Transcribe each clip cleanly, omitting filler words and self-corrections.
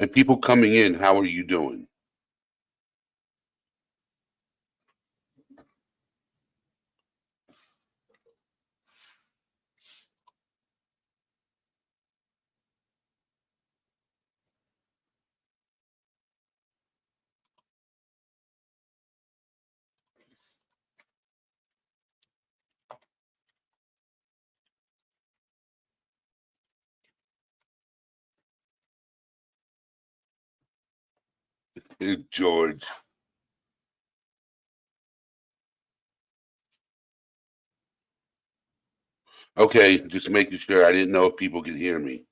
And people coming in, how are you doing? George. Okay, just making sure. I didn't know if people could hear me.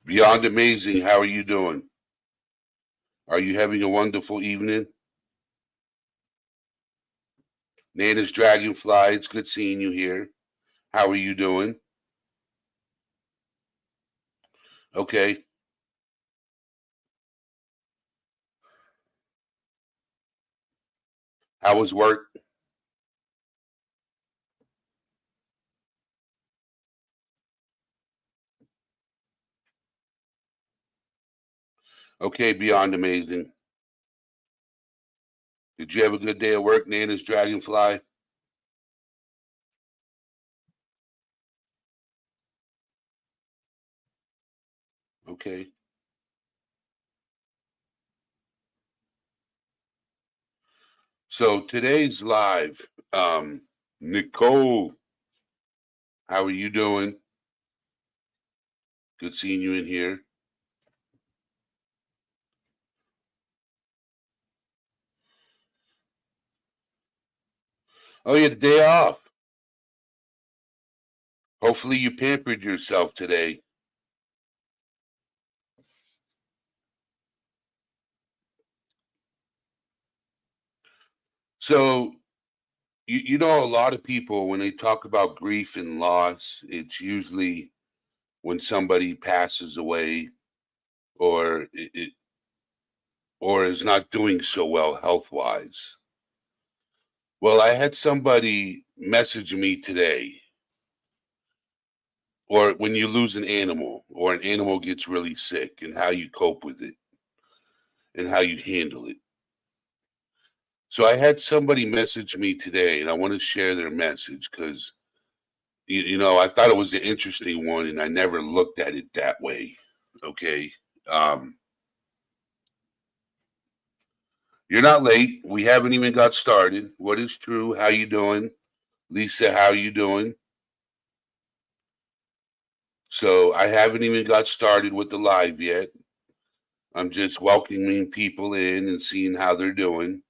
Beyond amazing. How are you doing? Are you having a wonderful evening? Nana's Dragonfly, it's good seeing you here. How are you doing? Okay. How was work? Okay, beyond amazing. Did you have a good day at work, Nana's Dragonfly? Okay. So today's live. Nicole, how are you doing? Good seeing you in here. Oh, you had a day off. Hopefully you pampered yourself today. So you know, a lot of people when they talk about grief and loss, it's usually when somebody passes away or or is not doing so well health wise. Well, I had somebody message me today, or when you lose an animal or an animal gets really sick and how you cope with it and how you handle it. So I had somebody message me today, and I want to share their message because you know, I thought it was an interesting one, and I never looked at it that way. Okay, um, you're not late. We haven't even got started. What is true? How you doing, Lisa? How you doing? So I haven't even got started with the live yet. I'm just welcoming people in and seeing how they're doing.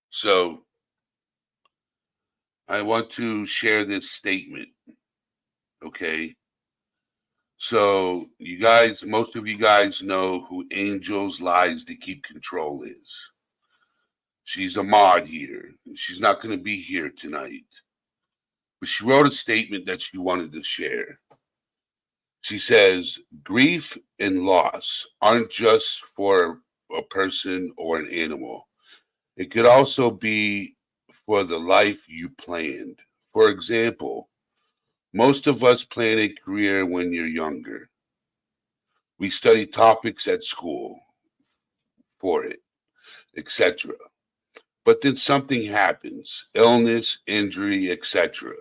So I want to share this statement. Okay. So you guys, most of you guys know who Angel's Lies to Keep Control is. She's a mod here. She's not going to be here tonight. But she wrote a statement that she wanted to share. She says, grief and loss aren't just for a person or an animal. It could also be for the life you planned. For example, most of us plan a career when you're younger. We study topics at school for it, etc. But then something happens, illness, injury, etc.,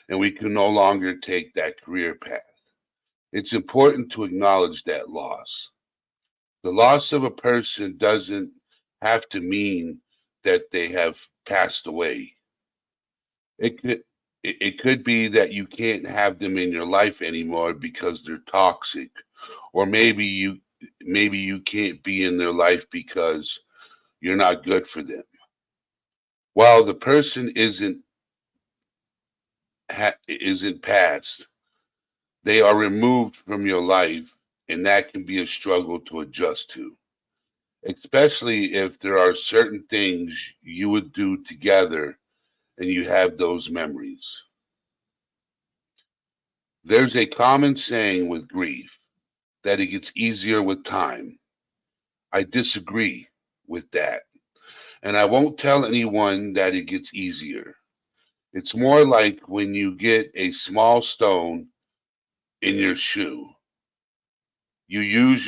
and we can no longer take that career path. It's important to acknowledge that loss. The loss of a person doesn't have to mean that they have passed away. It could it could be that you can't have them in your life anymore because they're toxic, or maybe you can't be in their life because you're not good for them. While the person isn't past, they are removed from your life, and that can be a struggle to adjust to. especially if there are certain things you would do together and you have those memories. There's a common saying with grief that it gets easier with time. I disagree with that. And I won't tell anyone that it gets easier. It's more like when you get a small stone in your shoe. You use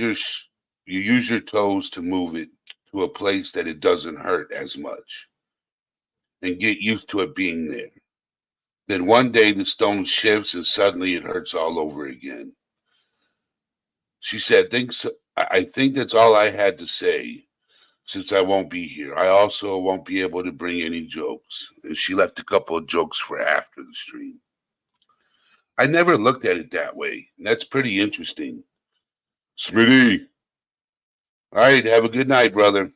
you use your toes to move it to a place that it doesn't hurt as much and get used to it being there. Then one day the stone shifts and suddenly it hurts all over again. She said, I think that's all I had to say since I won't be here. I also won't be able to bring any jokes. And she left a couple of jokes for after the stream. I never looked at it that way. That's pretty interesting. Smitty. All right, have a good night, brother.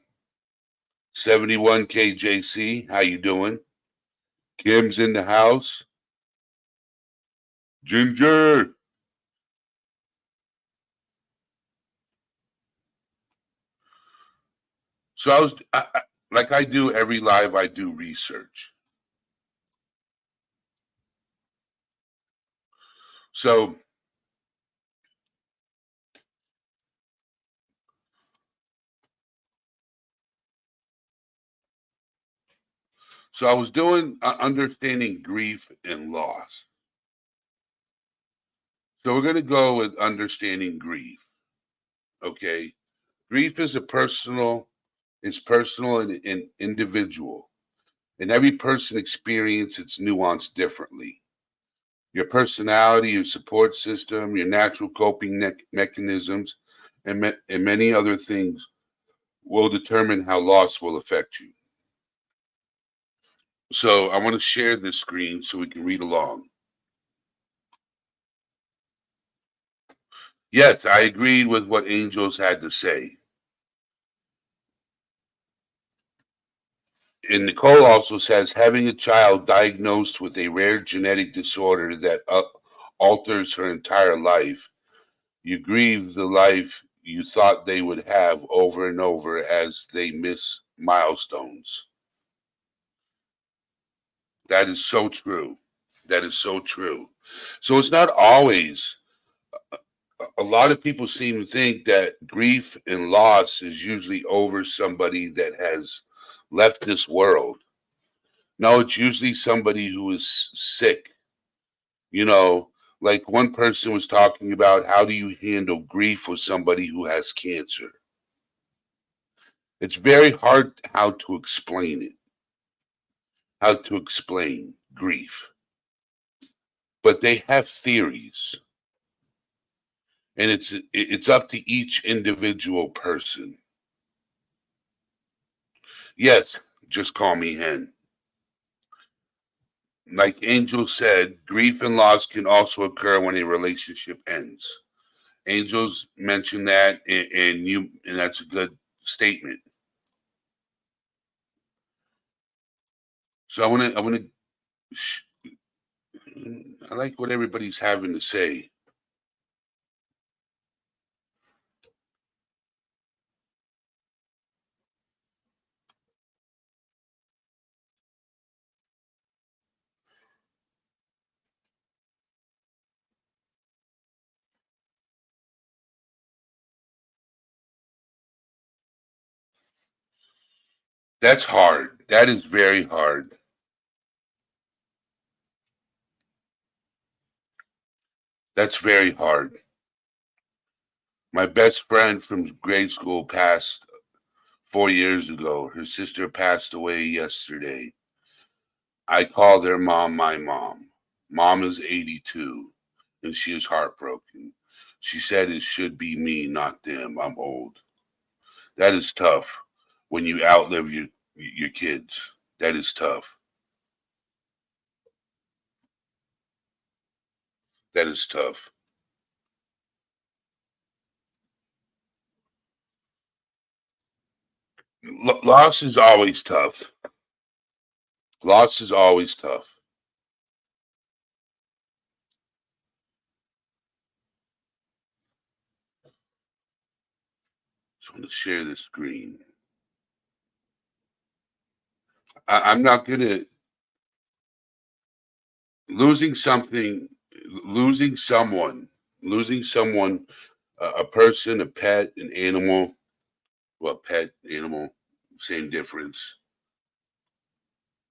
71 KJC, how you doing? Kim's in the house. Ginger. So like I do every live, I do research. So I was doing understanding grief and loss. So we're going to go with understanding grief. Okay. Grief is personal and individual. And every person experiences its nuance differently. Your personality, your support system, your natural coping mechanisms, and many other things will determine how loss will affect you. So I want to share this screen so we can read along. Yes, I agreed with what Angels had to say. And Nicole also says having a child diagnosed with a rare genetic disorder that alters her entire life, you grieve the life you thought they would have over and over as they miss milestones. That is so true. That is so true. So it's not always, a lot of people seem to think that grief and loss is usually over somebody that has left this world. No, it's usually somebody who is sick. You know, like one person was talking about how do you handle grief with somebody who has cancer? It's very hard how to explain it, how to explain grief. But they have theories, and it's up to each individual person. Yes, just call me Hen. Like Angel said, grief and loss can also occur when a relationship ends. Angels mentioned that, and that's a good statement. So I want to, I like what everybody's having to say. That's hard. That is very hard. That's very hard. My best friend from grade school passed 4 years ago. Her sister passed away yesterday. I call their mom my mom. Mom is 82 and she is heartbroken. She said it should be me, not them. I'm old. That is tough when you outlive your kids. That is tough. That is tough. Loss is always tough. Loss is always tough. So I'm going to share the screen. I'm not going to losing something, losing someone, losing someone, a person, a pet, an animal. Well, pet, animal, same difference.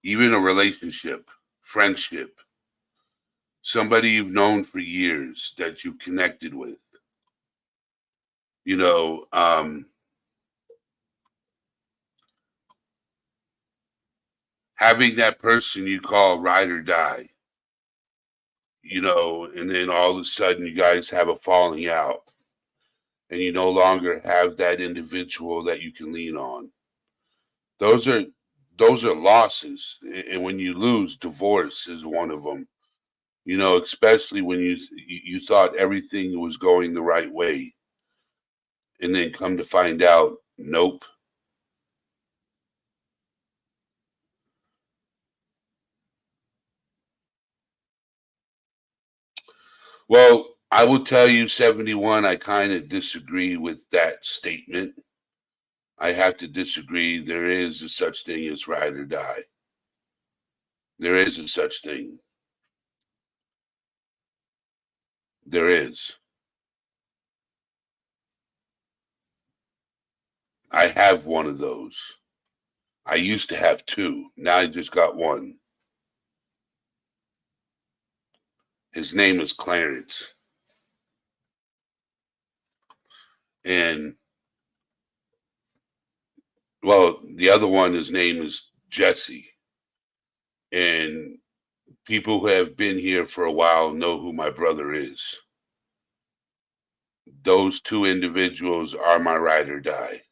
Even a relationship, friendship, somebody you've known for years that you've connected with. You know, having that person you call ride or die, you know, and then all of a sudden you guys have a falling out and you no longer have that individual that you can lean on. Those are those are losses. And when you lose, divorce is one of them. You know, especially when you thought everything was going the right way, and then come to find out, nope. Well, I will tell you, 71, I kind of disagree with that statement. I have to disagree. There is a such thing as ride or die. There is a such thing. There is. I have one of those. I used to have two. Now I just got one. His name is Clarence. And, well, the other one, his name is Jesse. And people who have been here for a while know who my brother is. Those two individuals are my ride or die.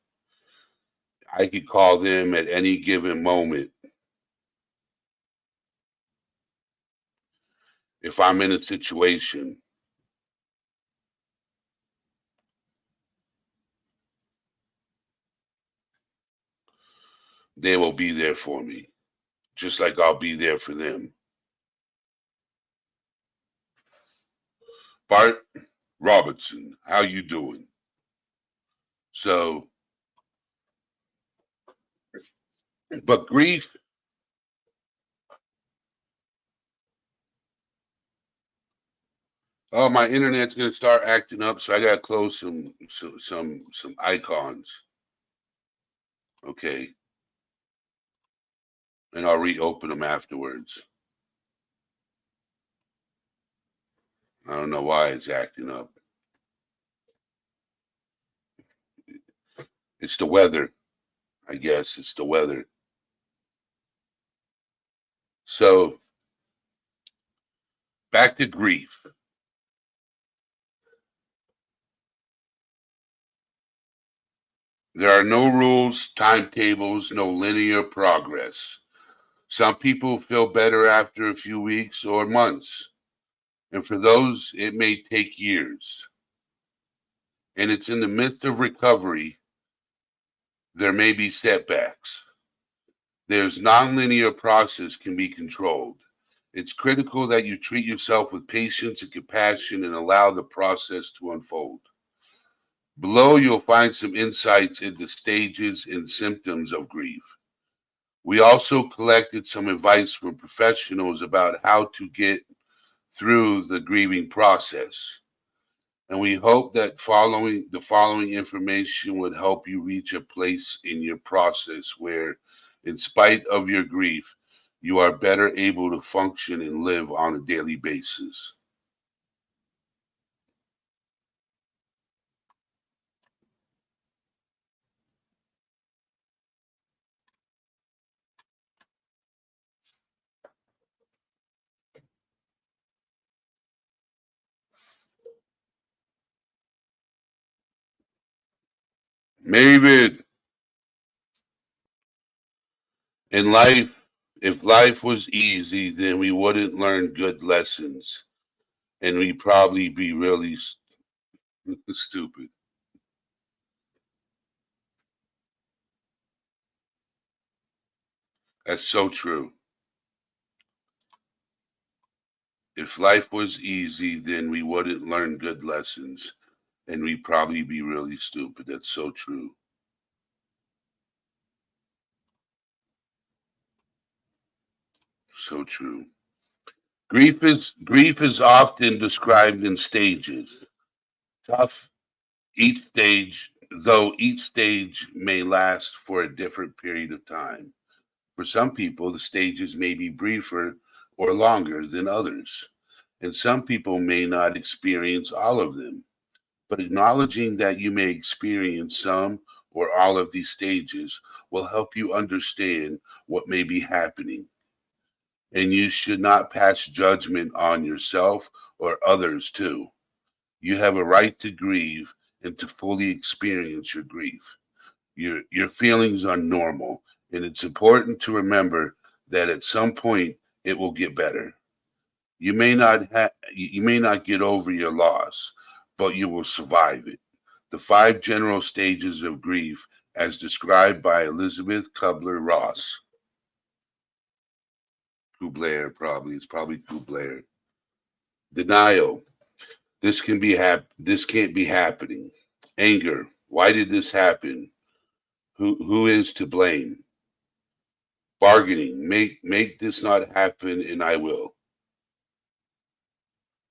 I could call them at any given moment. If I'm in a situation, they will be there for me, just like I'll be there for them. Bart Robertson, how you doing? So, but grief, oh, my internet's gonna start acting up, so I gotta close some icons. Okay, and I'll reopen them afterwards. I don't know why it's acting up. It's the weather, I guess. It's the weather. So, back to grief. There are no rules, timetables, no linear progress. Some people feel better after a few weeks or months, and for those, it may take years. And it's in the midst of recovery, there may be setbacks. There's nonlinear process can be controlled. It's critical that you treat yourself with patience and compassion and allow the process to unfold. Below, you'll find some insights into stages and symptoms of grief. We also collected some advice from professionals about how to get through the grieving process. And we hope that following the following information would help you reach a place in your process where, in spite of your grief, you are better able to function and live on a daily basis. Maybe in life, if life was easy, then we wouldn't learn good lessons and we'd probably be really stupid. That's so true. If life was easy, then we wouldn't learn good lessons and we'd probably be really stupid. That's so true. So true. Grief is often described in stages. Tough each stage, though each stage may last for a different period of time. For some people, the stages may be briefer or longer than others, and some people may not experience all of them. But acknowledging that you may experience some or all of these stages will help you understand what may be happening. And you should not pass judgment on yourself or others too. You have a right to grieve and to fully experience your grief. Your feelings are normal, and it's important to remember that at some point it will get better. You may not get over your loss, but you will survive it. The five general stages of grief, as described by Elizabeth Kubler-Ross. Kubler, probably. It's probably Kubler. Denial. This can't be happening. Anger. Why did this happen? Who is to blame? Bargaining. Make this not happen and I will.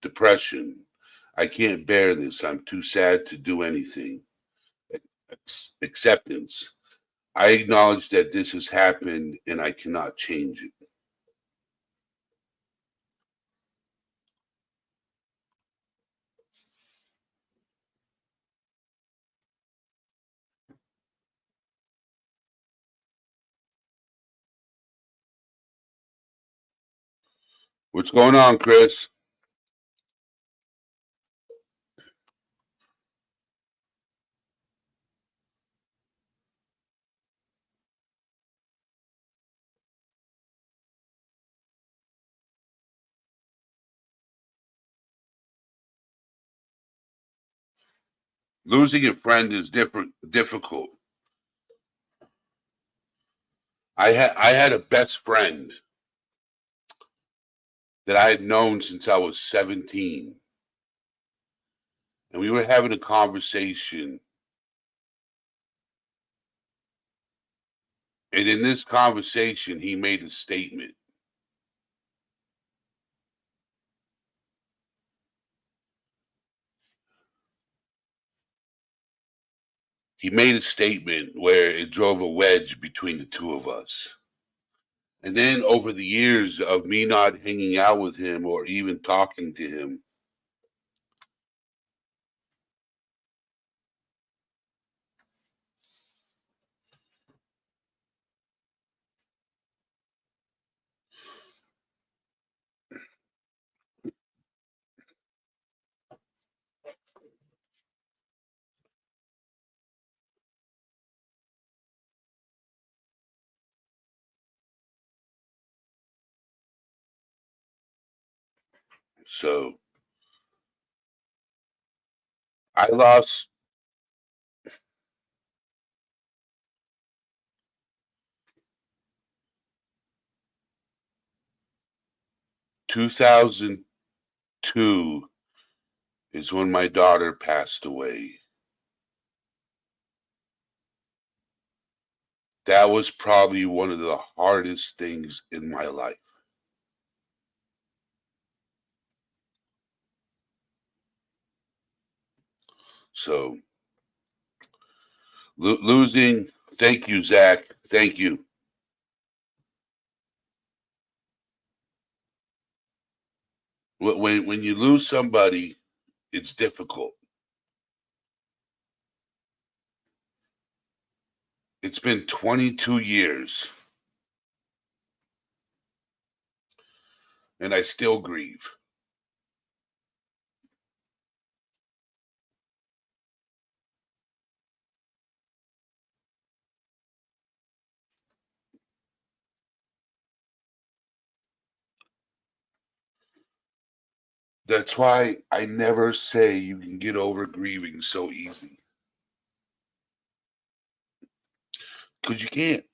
Depression. I can't bear this. I'm too sad to do anything. Acceptance. I acknowledge that this has happened and I cannot change it. What's going on, Chris? Losing a friend is difficult. I had a best friend that I had known since I was 17. And we were having a conversation. And in this conversation, he made a statement. He made a statement where it drove a wedge between the two of us. And then over the years of me not hanging out with him or even talking to him, so I lost 2002 is when my daughter passed away. That was probably one of the hardest things in my life. So losing, thank you, Zach. Thank you. When you lose somebody, it's difficult. It's been 22 years and I still grieve. That's why I never say you can get over grieving so easy. Because you can't.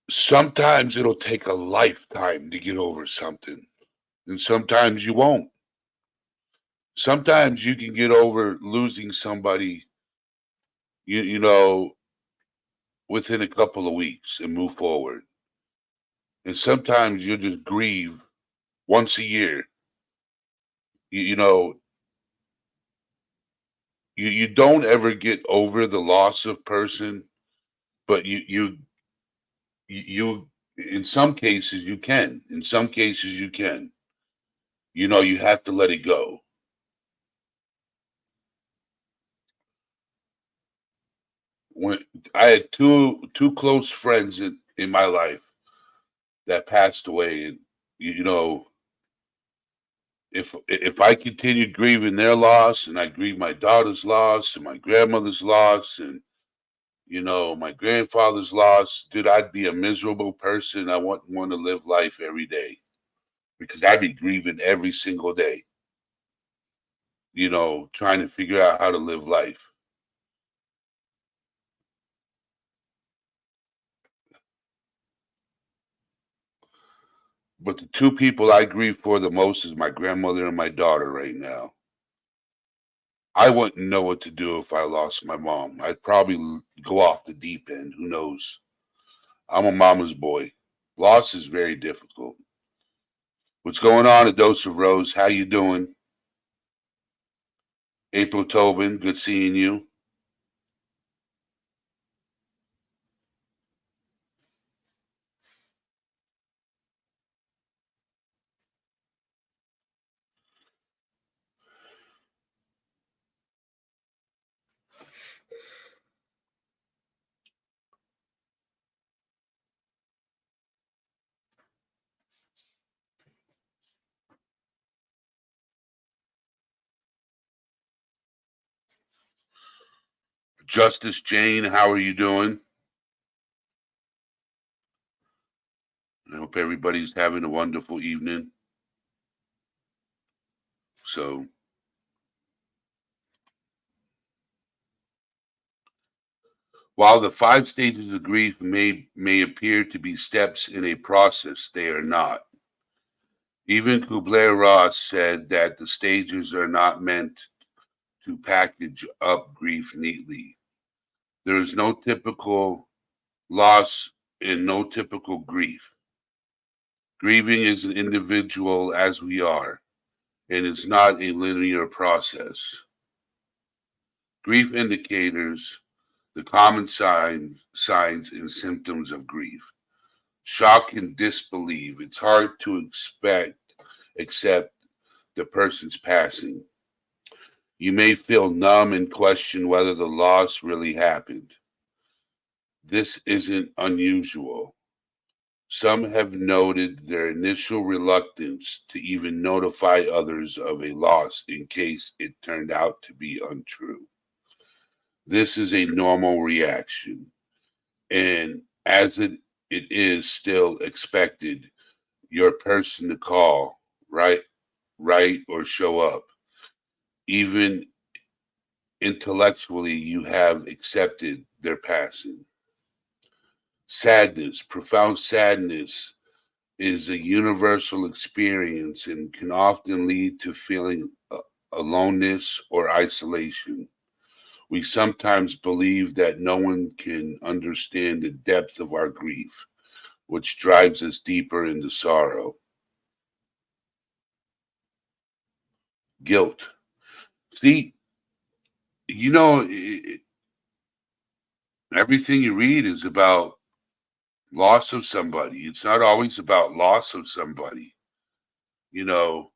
Sometimes it'll take a lifetime to get over something, and sometimes you won't. Sometimes you can get over losing somebody, you know, within a couple of weeks and move forward. And sometimes you just grieve once a year. You know, you don't ever get over the loss of person, but you in some cases you can. In some cases you can. You know, you have to let it go. When I had two close friends in my life that passed away, and you know, if I continued grieving their loss, and I grieved my daughter's loss and my grandmother's loss, and you know, my grandfather's loss, dude, I'd be a miserable person. I wouldn't want to live life every day because I'd be grieving every single day, you know, trying to figure out how to live life. But the two people I grieve for the most is my grandmother and my daughter right now. I wouldn't know what to do if I lost my mom. I'd probably go off the deep end. Who knows? I'm a mama's boy. Loss is very difficult. What's going on, A Dose of Rose? How you doing? April Tobin, good seeing you. Justice Jane, how are you doing? I hope everybody's having a wonderful evening. So, while the five stages of grief may appear to be steps in a process, they are not. Even Kubler-Ross said that the stages are not meant to package up grief neatly. There is no typical loss and no typical grief. Grieving is an individual as we are, and it's not a linear process. Grief indicators, the common signs and symptoms of grief. Shock and disbelief. It's hard to accept the person's passing. You may feel numb and question whether the loss really happened. This isn't unusual. Some have noted their initial reluctance to even notify others of a loss in case it turned out to be untrue. This is a normal reaction, and as it is still expected, your person to call, write, or show up. Even intellectually, you have accepted their passing. Sadness, profound sadness is a universal experience and can often lead to feeling aloneness or isolation. We sometimes believe that no one can understand the depth of our grief, which drives us deeper into sorrow. Guilt. See, you know, everything you read is about loss of somebody. It's not always about loss of somebody. You know,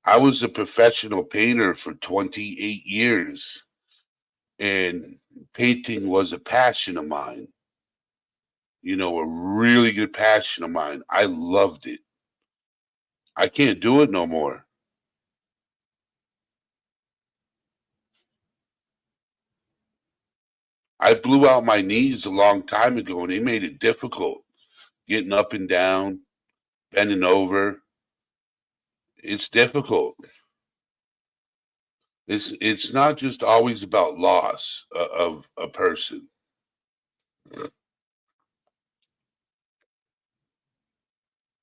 I was a professional painter for 28 years, and painting was a passion of mine, you know, a really good passion of mine. I loved it. I can't do it no more. I blew out my knees a long time ago, and they made it difficult getting up and down, bending over. It's difficult. It's not just always about loss of a person.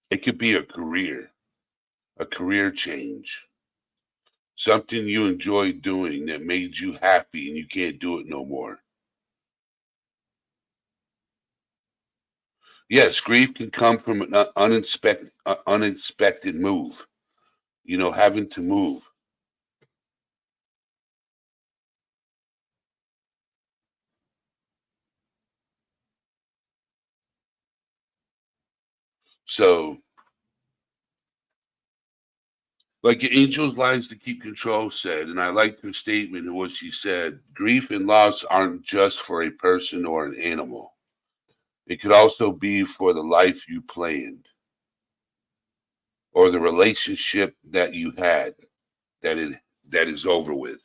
It could be a career change. Something you enjoyed doing that made you happy and you can't do it no more. Yes, grief can come from an unexpected move. Having to move. So, like Angel's Lines to Keep Control said, and I liked her statement of what she said, grief and loss aren't just for a person or an animal. It could also be for the life you planned or the relationship that you had that is over with.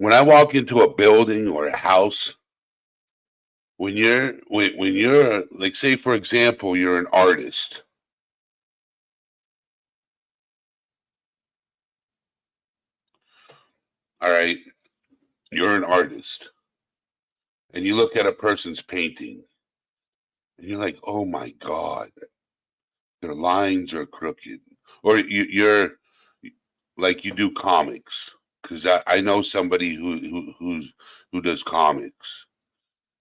When I walk into a building or a house, when you're like, say for example, you're an artist. All right, you're an artist, and you look at a person's painting, and you're like, oh my god, their lines are crooked. Or you're like, you do comics, because I know somebody who does comics,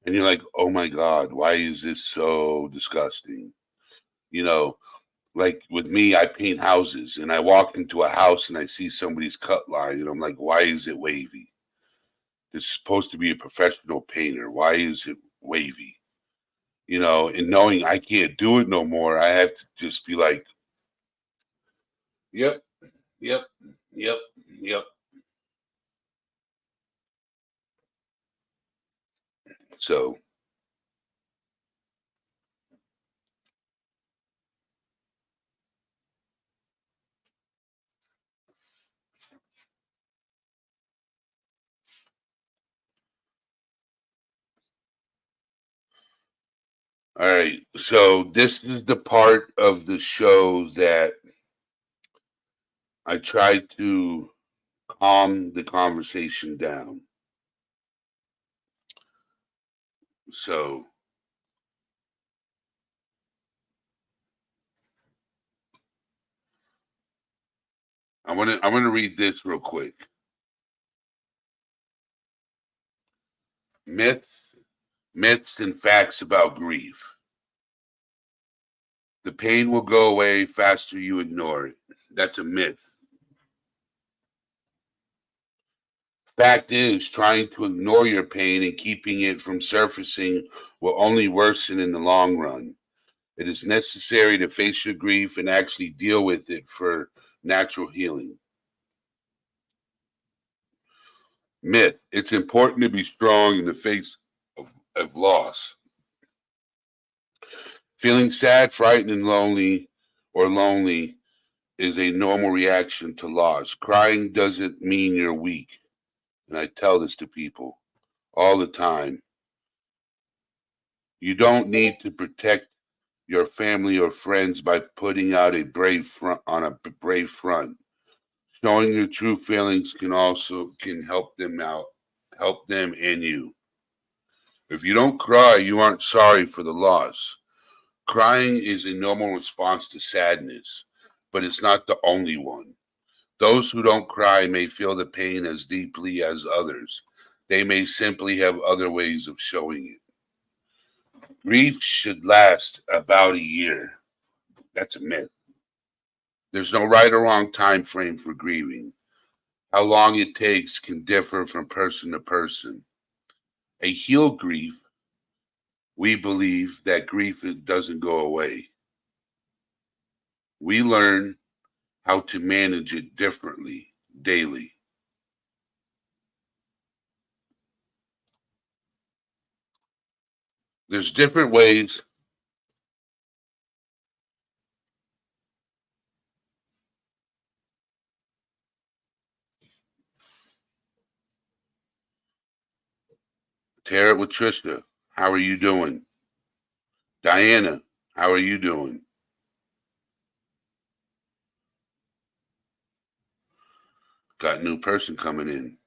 and you're like, oh my god, why is this so disgusting? You know, like with me, I paint houses, and I walk into a house and I see somebody's cut line, and I'm like, why is it wavy? This is supposed to be a professional painter. Why is it wavy? And knowing I can't do it no more, I have to just be like, yep, yep, yep, yep. So, all right. So, this is the part of the show that I try to calm the conversation down. So, I want to read this real quick. Myths, myths and facts about grief. The pain will go away faster you ignore it. That's a myth. Fact is, trying to ignore your pain and keeping it from surfacing will only worsen in the long run. It is necessary to face your grief and actually deal with it for natural healing. Myth. It's important to be strong in the face of loss. Feeling sad, frightened, and lonely is a normal reaction to loss. Crying doesn't mean you're weak. And I tell this to people all the time. You don't need to protect your family or friends by putting out a brave front on a brave front. Showing your true feelings can help them out, help them and you. If you don't cry, you aren't sorry for the loss. Crying is a normal response to sadness, but it's not the only one. Those who don't cry may feel the pain as deeply as others. They may simply have other ways of showing it. Grief should last about a year. That's a myth. There's no right or wrong time frame for grieving. How long it takes can differ from person to person. A healed grief, we believe that grief doesn't go away. We learn how to manage it differently daily. There's different ways. Tara with Trista, how are you doing? Diana, How are you doing? Got a new person coming in.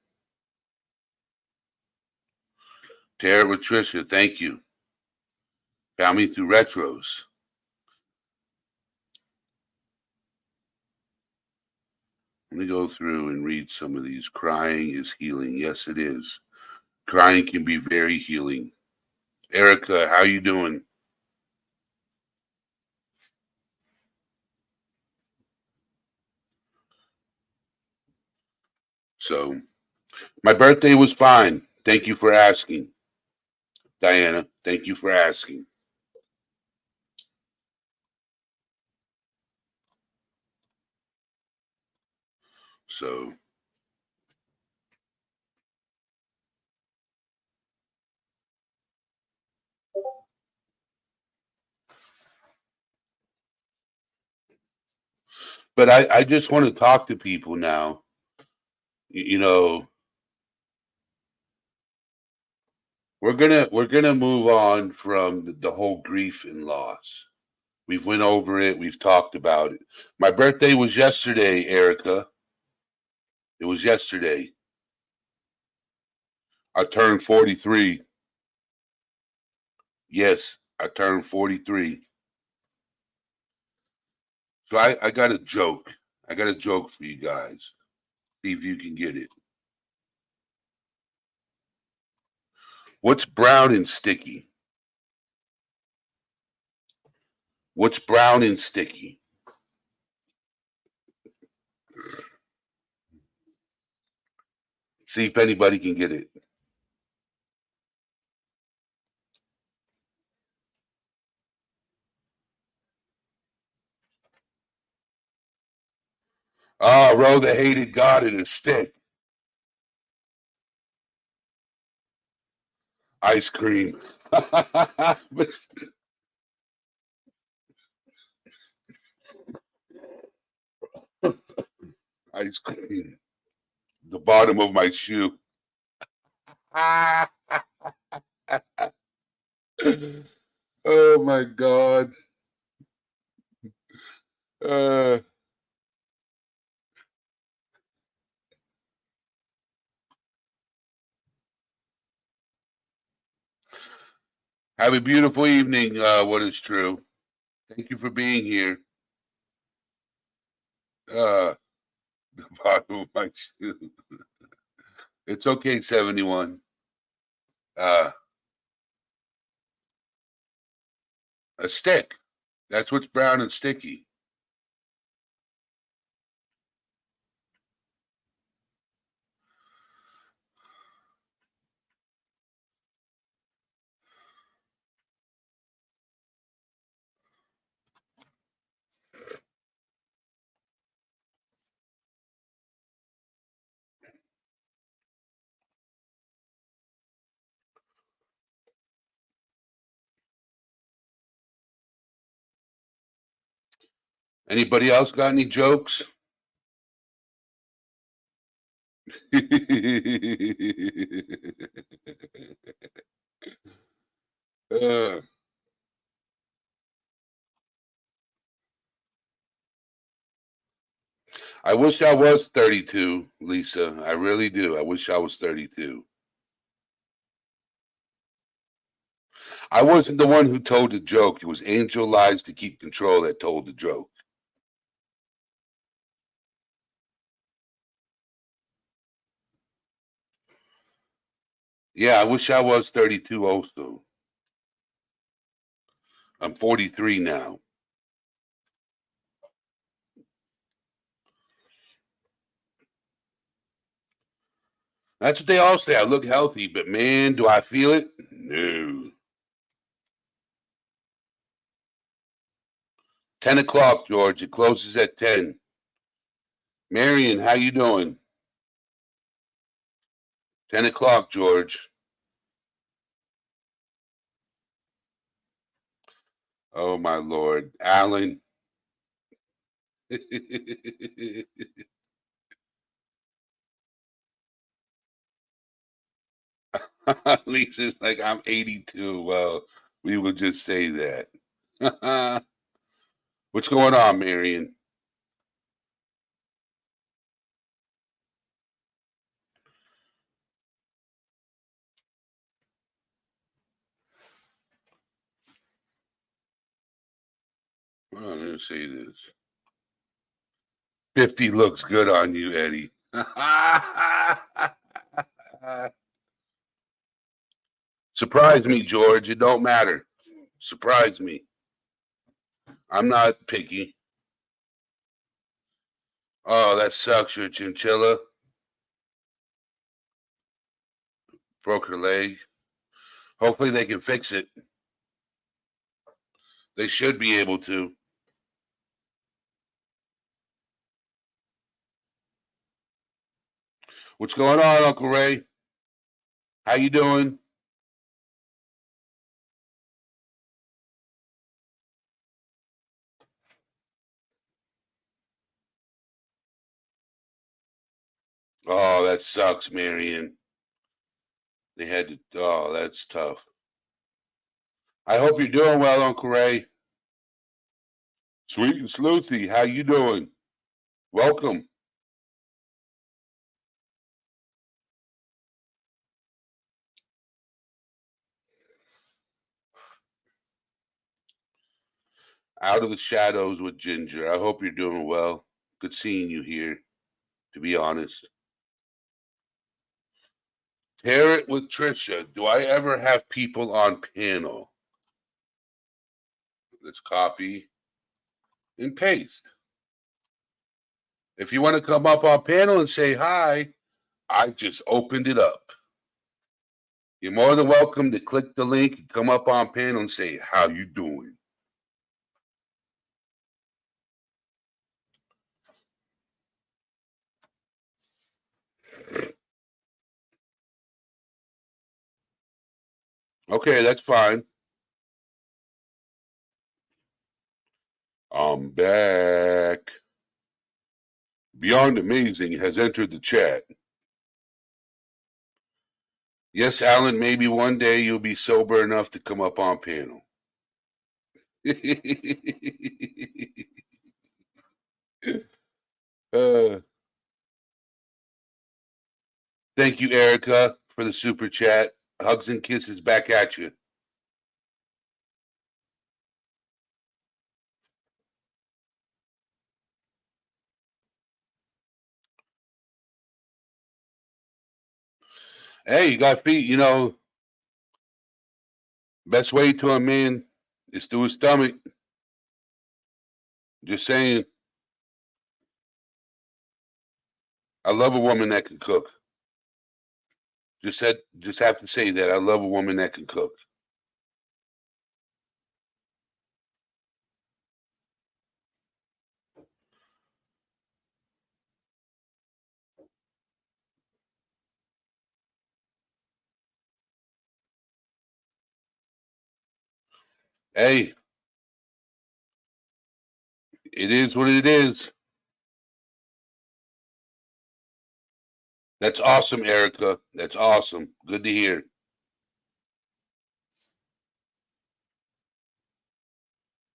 Tara Patricia, thank you. Found me through retros. Let me go through and read some of these. Crying is healing. Yes, it is. Crying can be very healing. Erica, how you doing? So, my birthday was fine. Thank you for asking. Diana, thank you for asking. So, but I just want to talk to people now. You know, we're gonna move on from the whole grief and loss. We've went over it. We've talked about it. My birthday was yesterday, Erica. It was yesterday. I turned 43. Yes, I turned 43. So I got a joke. I got a joke for you guys. See if you can get it. What's brown and sticky? What's brown and sticky? See if anybody can get it. Oh, Rhoda hated God in a stick. Ice cream. Ice cream. The bottom of my shoe. Oh my God. Uh, have a beautiful evening. What is true? Thank you for being here. Uh, the bottom of my shoe. It's okay, 71. Uh, a stick. That's what's brown and sticky. Anybody else got any jokes? uh, I wish I was 32, Lisa. I really do. I wish I was 32. I wasn't the one who told the joke. It was Angel Lies to Keep Control that told the joke. Yeah, I wish I was 32 also. I'm 43 now. That's what they all say. I look healthy, but man, do I feel it? No. 10 o'clock, George. It closes at 10. Marion, how you doing? 10 o'clock, George. Oh, my Lord. Alan. Lisa's like, I'm 82. Well, we will just say that. What's going on, Marion? Well, I'm going to say this. 50 looks good on you, Eddie. Surprise me, George. It don't matter. Surprise me. I'm not picky. Oh, that sucks. Your chinchilla broke her leg. Hopefully they can fix it. They should be able to. What's going on, Uncle Ray? How you doing? Oh, that sucks, Marion. They had to. Oh, that's tough. I hope you're doing well, Uncle Ray. Sweet and Sleuthy, how you doing? Welcome. Out of the shadows with Ginger. I hope you're doing well. Good seeing you here, to be honest. Tear it with Trisha. Do I ever have people on panel? Let's copy and paste. If you want to come up on panel and say hi, I just opened it up. You're more than welcome to click the link and come up on panel and say, how you doing? Okay, that's fine. I'm back. Beyond Amazing has entered the chat. Yes, Alan, maybe one day you'll be sober enough to come up on panel. Thank you, Erica, for the super chat. Hugs and kisses back at you. Hey, you got feet, you know. Best way to a man is through his stomach. Just saying. I love a woman that can cook. Just have to say that. I love a woman that can cook. Hey, it is what it is. That's awesome, Erica. That's awesome. Good to hear.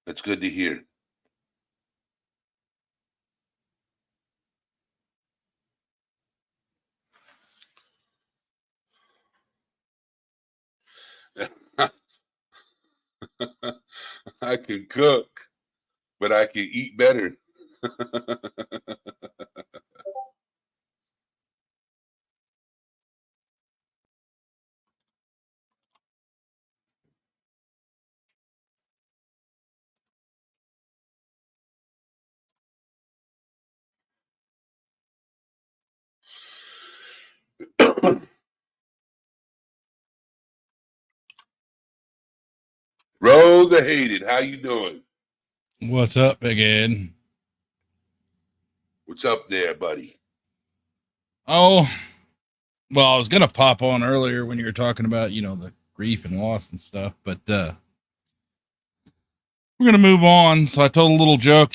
That's good to hear. I can cook, but I can eat better. Roll the hated. How you doing? What's up, Big Ed? What's up there, buddy? Oh, well, I was gonna pop on earlier when you were talking about, the grief and loss and stuff, but we're gonna move on. So I told a little joke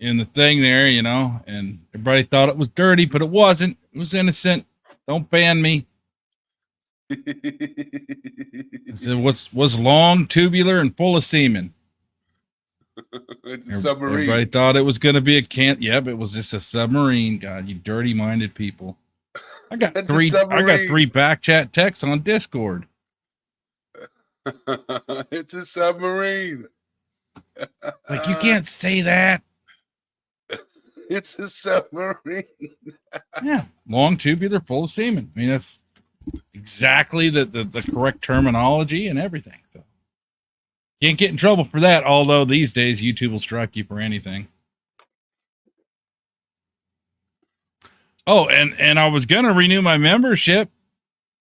in the thing there, and everybody thought it was dirty, but it wasn't. It was innocent. Don't ban me. I said, was long, tubular, and full of semen. It's a submarine. Everybody thought it was going to be a Yep, it was just a submarine. God, you dirty-minded people. I got three back chat texts on Discord. It's a submarine. Like, you can't say that. It's a submarine. Yeah, long tubular full of semen. I mean, that's exactly the correct terminology and everything. So can't get in trouble for that. Although these days YouTube will strike you for anything. Oh, and I was gonna renew my membership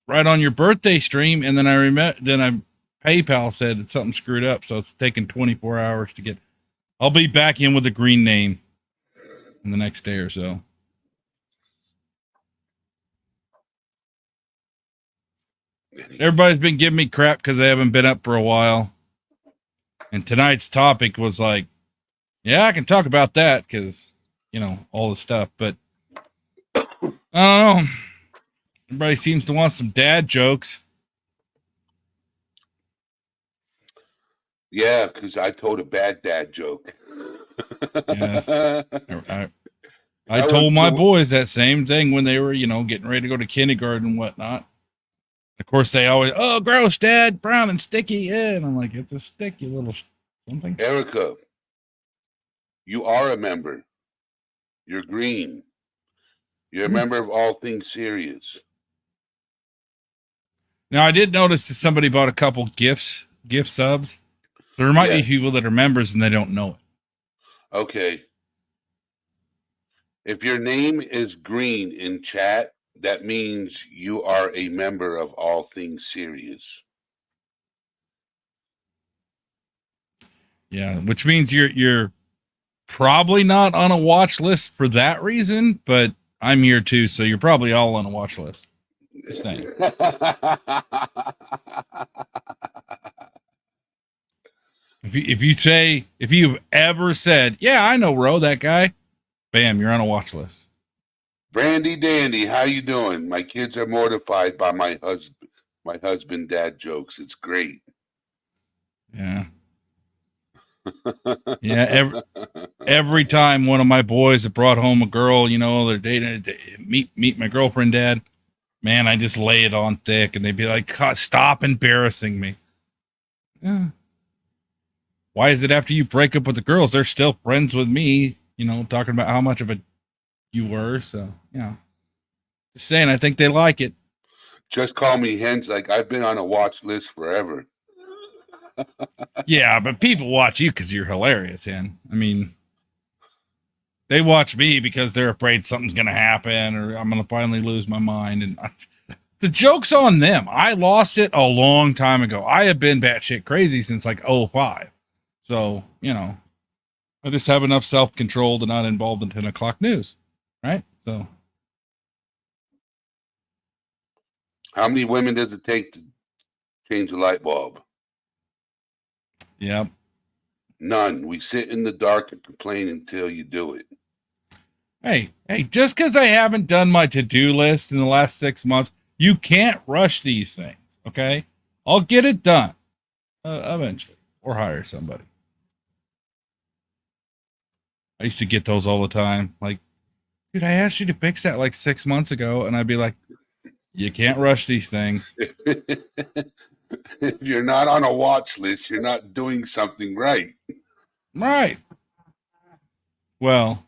right on your birthday stream, and then PayPal said it's something screwed up, so it's taken 24 hours to get. I'll be back in with a green name in the next day or so. Everybody's been giving me crap because I haven't been up for a while. And tonight's topic was like, yeah, I can talk about that because, all the stuff. But I don't know. Everybody seems to want some dad jokes. Yeah, because I told a bad dad joke. Yes. I told my boys that same thing when they were, getting ready to go to kindergarten and whatnot. Of course, they always, oh, gross, Dad, brown and sticky. Yeah. And I'm like, it's a sticky little something. Erica, you are a member. You're green. You're a member of All Things Serious. Now, I did notice that somebody bought a couple gift subs. There might be people that are members and they don't know it. Okay. If your name is green in chat, that means you are a member of All Things Serious. Yeah, which means you're probably not on a watch list for that reason, but I'm here too, so you're probably all on a watch list. Just saying. If you've ever said, yeah, I know Ro, that guy, bam, you're on a watch list. Brandy Dandy, how you doing? My kids are mortified by my husband dad jokes. It's great. Yeah. Yeah, every time one of my boys that brought home a girl, they're dating, meet my girlfriend, Dad, man, I just lay it on thick, and they'd be like, stop embarrassing me. Yeah. Why is it after you break up with the girls, they're still friends with me, talking about how much of a you were, so, just saying, I think they like it. Just call me Hens, like I've been on a watch list forever. Yeah, but people watch you because you're hilarious, Hen. I mean, they watch me because they're afraid something's going to happen or I'm going to finally lose my mind. And the joke's on them. I lost it a long time ago. I have been batshit crazy since like 2005. So, I just have enough self-control to not involve in 10 o'clock news. Right? So. How many women does it take to change a light bulb? Yep. None. We sit in the dark and complain until you do it. Hey, just because I haven't done my to-do list in the last 6 months, you can't rush these things, okay? I'll get it done eventually or hire somebody. I used to get those all the time. Like, dude, I asked you to fix that like 6 months ago, and I'd be like, you can't rush these things. If you're not on a watch list, you're not doing something right. Right. Well,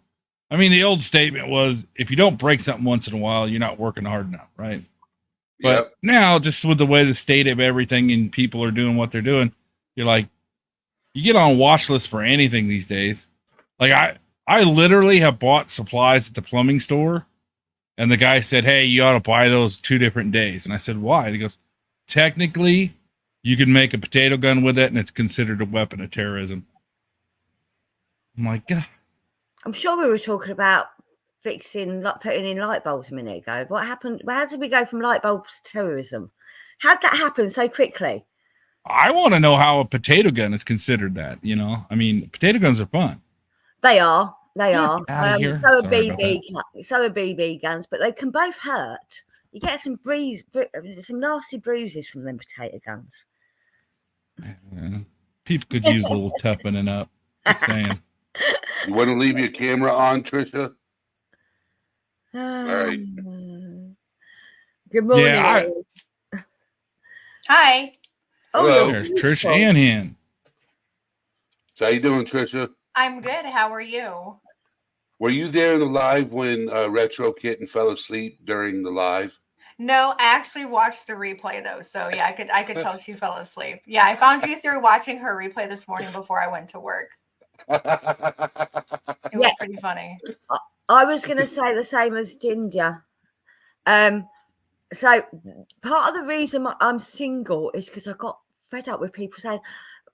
I mean, the old statement was, if you don't break something once in a while, you're not working hard enough, right? But now, just with the way the state of everything and people are doing what they're doing, you're like, you get on a watch list for anything these days. Like, I literally have bought supplies at the plumbing store, and the guy said, hey, you ought to buy those 2 different days. And I said, why? And he goes, technically, you can make a potato gun with it, and it's considered a weapon of terrorism. I'm like, God. I'm sure we were talking about putting in light bulbs a minute ago. What happened? How did we go from light bulbs to terrorism? How'd that happen so quickly? I want to know how a potato gun is considered that, I mean, potato guns are fun. They are. They are. So are BB guns, but they can both hurt. You get some nasty bruises from them potato guns. Yeah. People could use a little toughening up. Just saying. You want to leave your camera on, Trisha? right. Good morning. Yeah, Ellie. Hi. Oh, Hello. you're There's Trish beautiful. Anhan. So how you doing, Trisha? I'm good. How are you? Were you there in the live when Retro Kitten fell asleep during the live? No, I actually watched the replay though. So yeah, I could tell she fell asleep. Yeah, I found you through watching her replay this morning before I went to work. It was pretty funny. I was going to say the same as Ginger. So part of the reason I'm single is because I got fed up with people saying,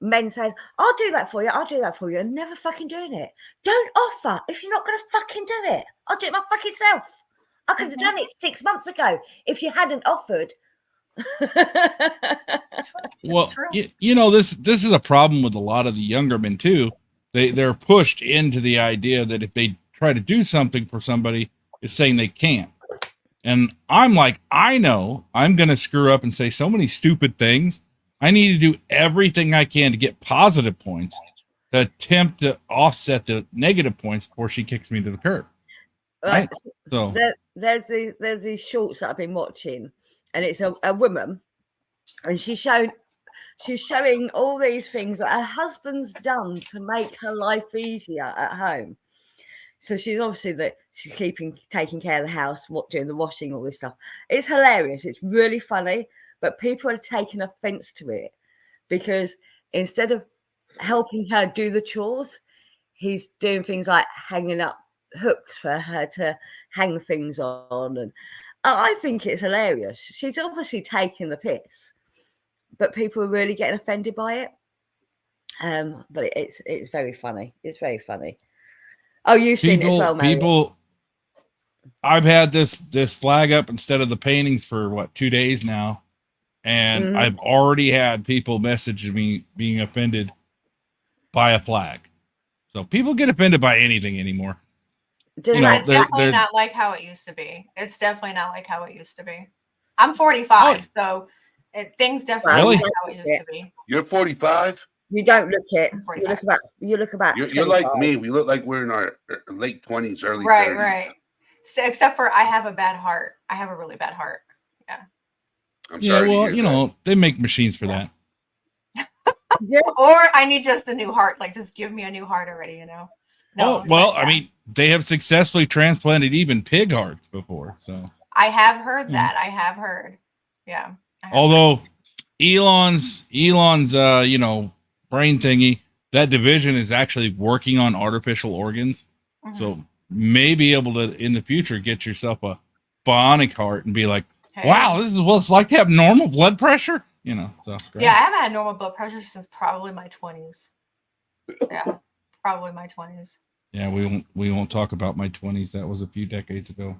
men saying, I'll do that for you, and never fucking doing it. Don't offer if you're not going to fucking do it. I'll do it my fucking self. I could have done it 6 months ago if you hadn't offered. Well, True. you know, this is a problem with a lot of the younger men too. They're pushed into the idea that if they try to do something for somebody, it's saying they can't. And I'm like, I know I'm going to screw up and say so many stupid things. I need to do everything I can to get positive points to attempt to offset the negative points before she kicks me to the curb. Right. So there's these shorts that I've been watching, and it's a woman, and she's showing all these things that her husband's done to make her life easier at home. So she's obviously she's taking care of the house, doing the washing, all this stuff. It's hilarious. It's really funny, but people are taking offense to it because instead of helping her do the chores, he's doing things like hanging up hooks for her to hang things on. And I think it's hilarious. She's obviously taking the piss, but people are really getting offended by it. But it's very funny. It's very funny. Oh, you've seen it as well, Mary. I've had this flag up instead of the paintings for 2 days now, and I've already had people message me being offended by a flag. So people get offended by anything anymore. It's definitely not like how it used to be. It's definitely not like how it used to be. I'm 45, so things definitely not how it used to be. You're 45? You don't look it. You look about. You're like me. We look like we're in our late 20s, early 30s. Right. So, except for I have a bad heart. I have a really bad heart. Yeah. I'm sorry. Well, you know, they make machines for that. Or I need just a new heart. Like, just give me a new heart already, you know? No. Well, I mean, they have successfully transplanted even pig hearts before. So I have heard that. I have heard. Yeah. Although Elon's brain thingy, that division is actually working on artificial organs. So may be able to in the future get yourself a bionic heart and be like, wow, this is what it's like to have normal blood pressure. You know, so great. Yeah, I haven't had normal blood pressure since probably my 20s. Yeah, probably my 20s. Yeah, we won't talk about my 20s. That was a few decades ago.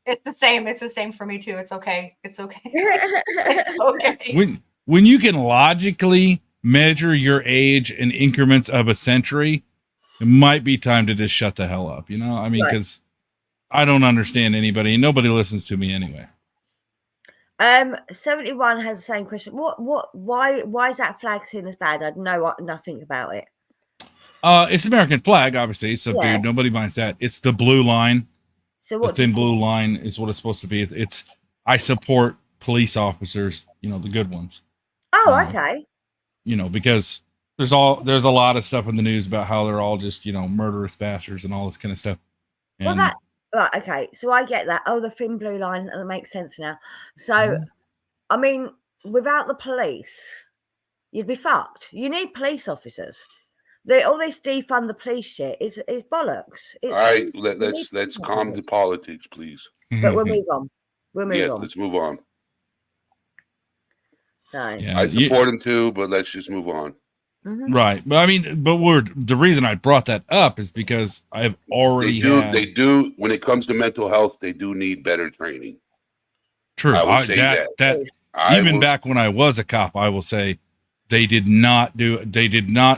It's the same. It's the same for me too. It's okay. It's okay. It's okay. When you can logically measure your age in increments of a century, it might be time to just shut the hell up. You know, I mean, because I don't understand anybody, and nobody listens to me anyway. 71 has the same question. Why is that flag seen as bad? I know nothing about it. It's American flag, obviously. It's subdued. Nobody minds that. It's the blue line. So the thin blue line is what it's supposed to be. It's I support police officers, you know, the good ones. Oh, okay. You know, because there's a lot of stuff in the news about how they're all just, you know, murderous bastards and all this kind of stuff. And right, okay. So I get that. Oh, the thin blue line, and it makes sense now. So I mean, without the police, you'd be fucked. You need police officers. All this defund the police shit is bollocks. All right, let's calm the politics, please. But we'll move on. Let's move on. So, I support them too, but let's just move on. Right, but I mean, the reason I brought that up is because I've already they do when it comes to mental health, they do need better training. True, I will say that. Even back when I was a cop, I will say they did not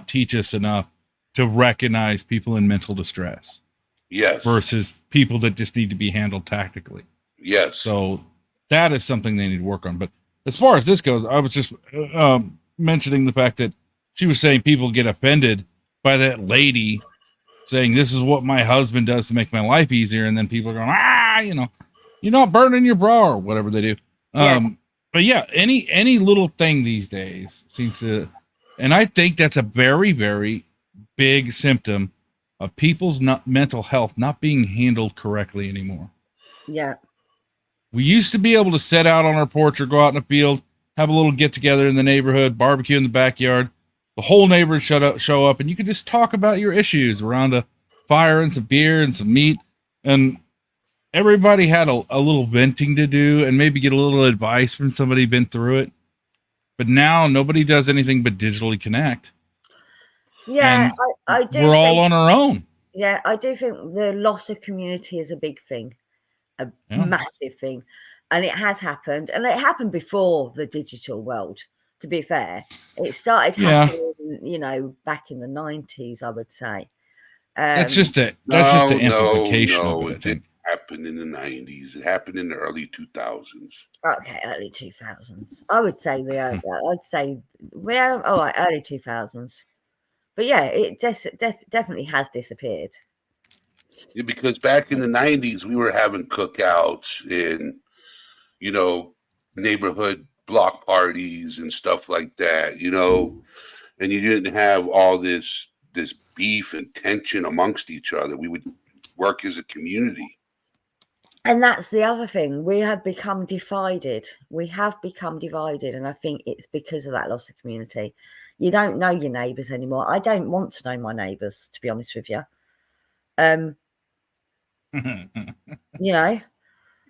teach us enough to recognize people in mental distress. Yes. Versus people that just need to be handled tactically. Yes. So that is something they need to work on. But as far as this goes, I was just mentioning the fact that she was saying people get offended by that lady saying, "This is what my husband does to make my life easier," and then people are going, you know, you're not burning your bra or whatever they do. But yeah, any little thing these days seems to, and I think that's a very, very big symptom of people's mental health not being handled correctly anymore. Yeah. We used to be able to sit out on our porch or go out in the field, have a little get together in the neighborhood, barbecue in the backyard. The whole neighborhood show up, and you could just talk about your issues around a fire and some beer and some meat, and everybody had a little venting to do and maybe get a little advice from somebody been through it. But now nobody does anything but digitally connect. Yeah, I do. We're all on our own. Yeah, I do think the loss of community is a big thing, massive thing. And it has happened. And it happened before the digital world, to be fair. It started happening, you know, back in the 90s, I would say. That's just the amplification of it. It didn't happen in the 90s. It happened in the early 2000s. Okay, early 2000s. I would say I'd say, well, all right, early 2000s. But yeah, it definitely has disappeared. Yeah, because back in the 90s, we were having cookouts and, you know, neighborhood block parties and stuff like that, you know, and you didn't have all this beef and tension amongst each other. We would work as a community. And that's the other thing. We have become divided. And I think it's because of that loss of community. You don't know your neighbours anymore. I don't want to know my neighbours, to be honest with you.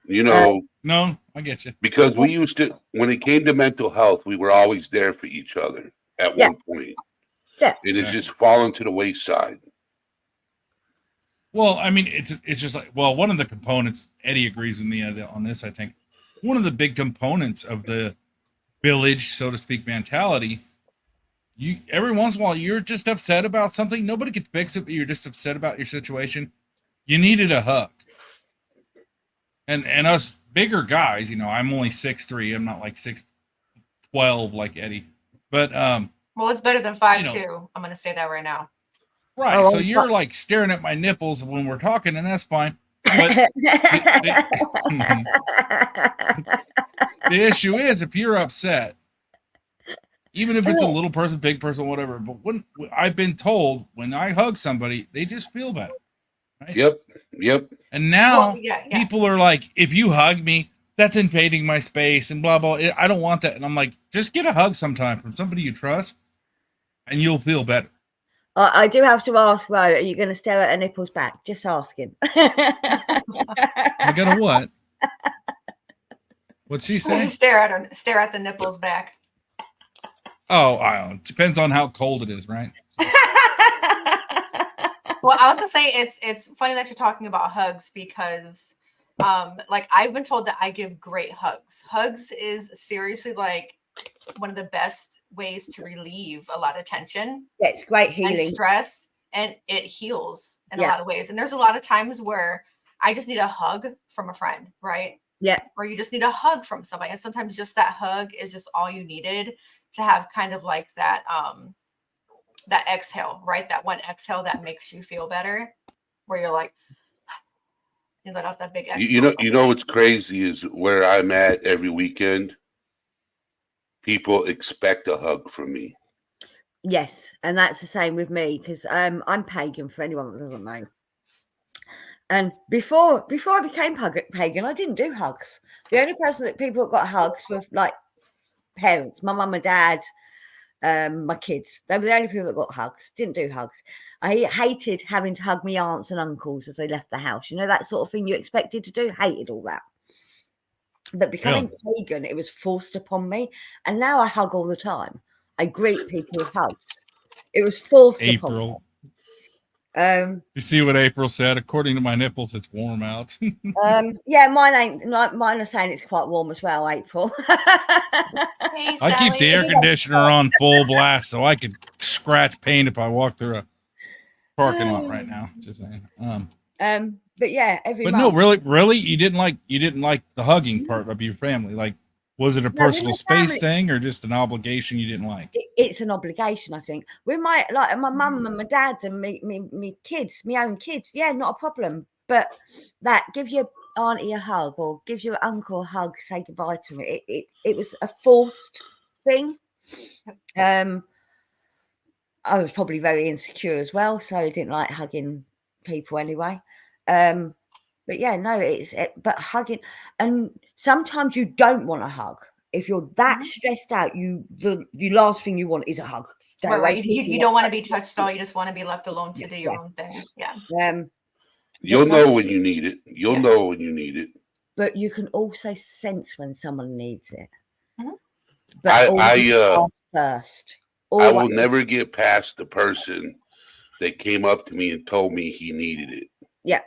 You know. No, I get you. Because we used to, when it came to mental health, we were always there for each other at one point. Yeah. It has just fallen to the wayside. Well, I mean, it's just like, well, one of the components, Eddie agrees with me on this, I think. One of the big components of the village, so to speak, mentality, every once in a while, you're just upset about something. Nobody could fix it, but you're just upset about your situation. You needed a hug. And us bigger guys, you know, I'm only 6'3". I'm not like 6'12" like Eddie. But well, it's better than 5'2". I'm going to say that right now. Right. So you're like staring at my nipples when we're talking, and that's fine. But the issue is, if you're upset, even if it's a little person, big person, whatever, but when I've been told when I hug somebody, they just feel better. Right? Yep. And now people are like, if you hug me, that's invading my space and blah, blah. I don't want that. And I'm like, just get a hug sometime from somebody you trust and you'll feel better. I do have to ask, Ro, are you going to stare at her nipples back? Just asking. I got a what? What'd she say? Stare at the nipples back. Oh, I don't know. It depends on how cold it is, right? Well, I was gonna say it's funny that you're talking about hugs because like I've been told that I give great hugs. Hugs is seriously like one of the best ways to relieve a lot of tension. Yeah, it's great healing. And stress, and it heals in a lot of ways. And there's a lot of times where I just need a hug from a friend, right? Yeah. Or you just need a hug from somebody. And sometimes just that hug is just all you needed to have kind of like that that exhale, right? That one exhale that makes you feel better, where you're like, you let out that big exhale. You know what's crazy is where I'm at every weekend, people expect a hug from me. Yes, and that's the same with me because I'm pagan, for anyone that doesn't know. And before I became pagan, I didn't do hugs. The only person that people got hugs were like parents, my mum and dad, my kids. They were the only people that got hugs. Didn't do hugs. I hated having to hug my aunts and uncles as they left the house. You know, that sort of thing you expected to do. Hated all that. But becoming pagan, it was forced upon me. And now I hug all the time. I greet people with hugs. It was forced upon me. You see what April said? According to my nipples, it's warm out. Yeah, mine are saying it's quite warm as well, April. Hey, I keep the air conditioner on full blast so I could scratch paint if I walk through a parking lot right now. Just saying. But yeah, no, really, you didn't like the hugging part of your family. Like, Was it a No, with personal my space family, thing or just an obligation you didn't like? it's an obligation, I think. With my mum and my dad and me kids, my own kids, yeah, not a problem. But that give your auntie a hug or give your uncle a hug, say goodbye to me. It was a forced thing. I was probably very insecure as well, so I didn't like hugging people anyway. But yeah, no, but hugging, and sometimes you don't want a hug. If you're that stressed out, the last thing you want is a hug. Right. You don't want to be touched all. You just want to be left alone to do your own thing. Yeah. You'll know when you need it. You'll know when you need it. But you can also sense when someone needs it. Mm-hmm. But ask first. I will never get past the person that came up to me and told me he needed it. Yeah.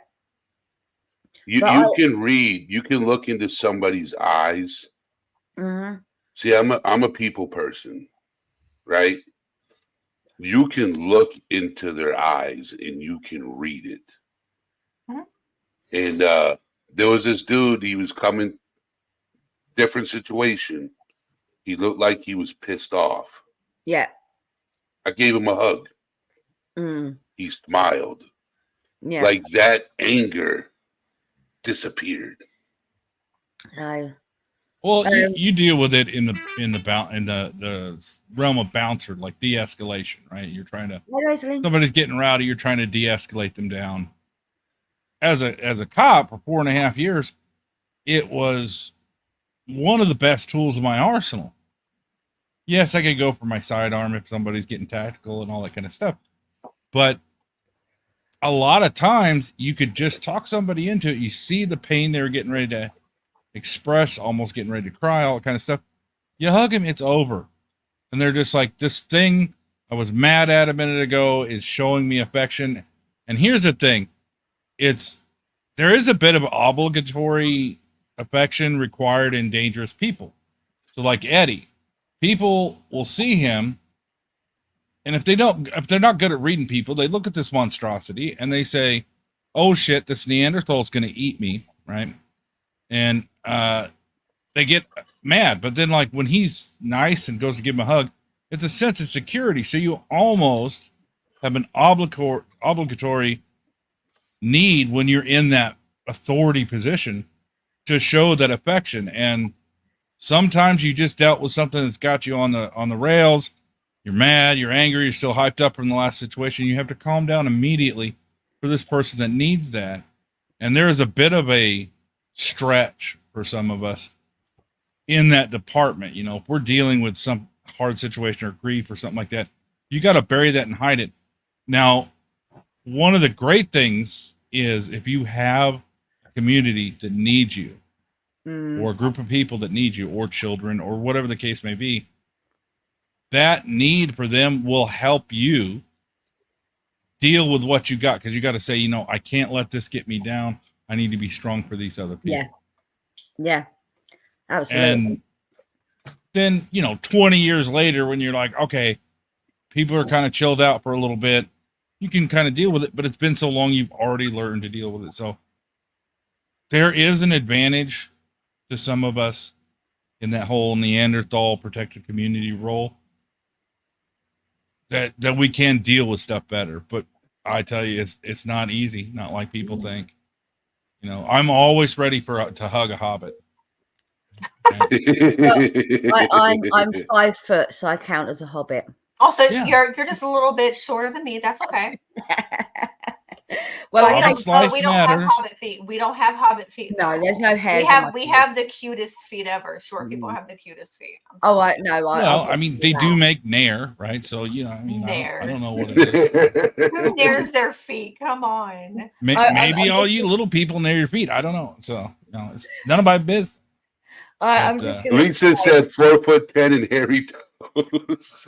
You can read. You can look into somebody's eyes. Mm-hmm. See, I'm a people person, right? You can look into their eyes and you can read it. Mm-hmm. And there was this dude. He was coming. Different situation. He looked like he was pissed off. Yeah. I gave him a hug. Mm. He smiled. Yeah. Like that anger disappeared. No. Well, you deal with it in the realm of bouncer, like de-escalation, right? You're trying to somebody's getting rowdy, you're trying to de-escalate them down. As a cop for 4.5 years, it was one of the best tools of my arsenal. Yes, I could go for my sidearm if somebody's getting tactical and all that kind of stuff. But a lot of times you could just talk somebody into it. You see the pain they were getting ready to express, almost getting ready to cry, all that kind of stuff. You hug them, it's over. And they're just like, this thing I was mad at a minute ago is showing me affection. And here's the thing. There is a bit of obligatory affection required in dangerous people. So like Eddie, people will see him, and if they're not good at reading people, they look at this monstrosity and they say, oh shit, this Neanderthal's going to eat me, right? And they get mad. But then like when he's nice and goes to give him a hug, it's a sense of security. So you almost have an obligatory need when you're in that authority position to show that affection. And sometimes you just dealt with something that's got you on the rails. You're mad, you're angry, you're still hyped up from the last situation. You have to calm down immediately for this person that needs that. And there is a bit of a stretch for some of us in that department. You know, if we're dealing with some hard situation or grief or something like that, you got to bury that and hide it. Now, one of the great things is if you have a community that needs you, or a group of people that need you, or children, or whatever the case may be, that need for them will help you deal with what you got. Because you got to say, you know, I can't let this get me down. I need to be strong for these other people. Yeah, absolutely. And then, you know, 20 years later, when you're like, okay, people are kind of chilled out for a little bit, you can kind of deal with it, but it's been so long, you've already learned to deal with it. So there is an advantage to some of us in that whole Neanderthal protected community role that we can deal with stuff better. But I tell you, it's not easy, not like people think. You know, I'm always ready to hug a hobbit. Well, I'm 5 foot, so I count as a hobbit. Also, you're just a little bit shorter than me. That's okay. Well, we don't have hobbit feet. We don't have hobbit feet. No, there's no hair. We have the cutest feet ever. Short people have the cutest feet. Oh, I mean, they do make nair, right? So, you know, I mean, I don't know what it is. Who nairs their feet? Come on. Maybe all you little people nair your feet. I don't know. So, you know, it's none of my business. I'm just Lisa said 4'10" and hairy toes.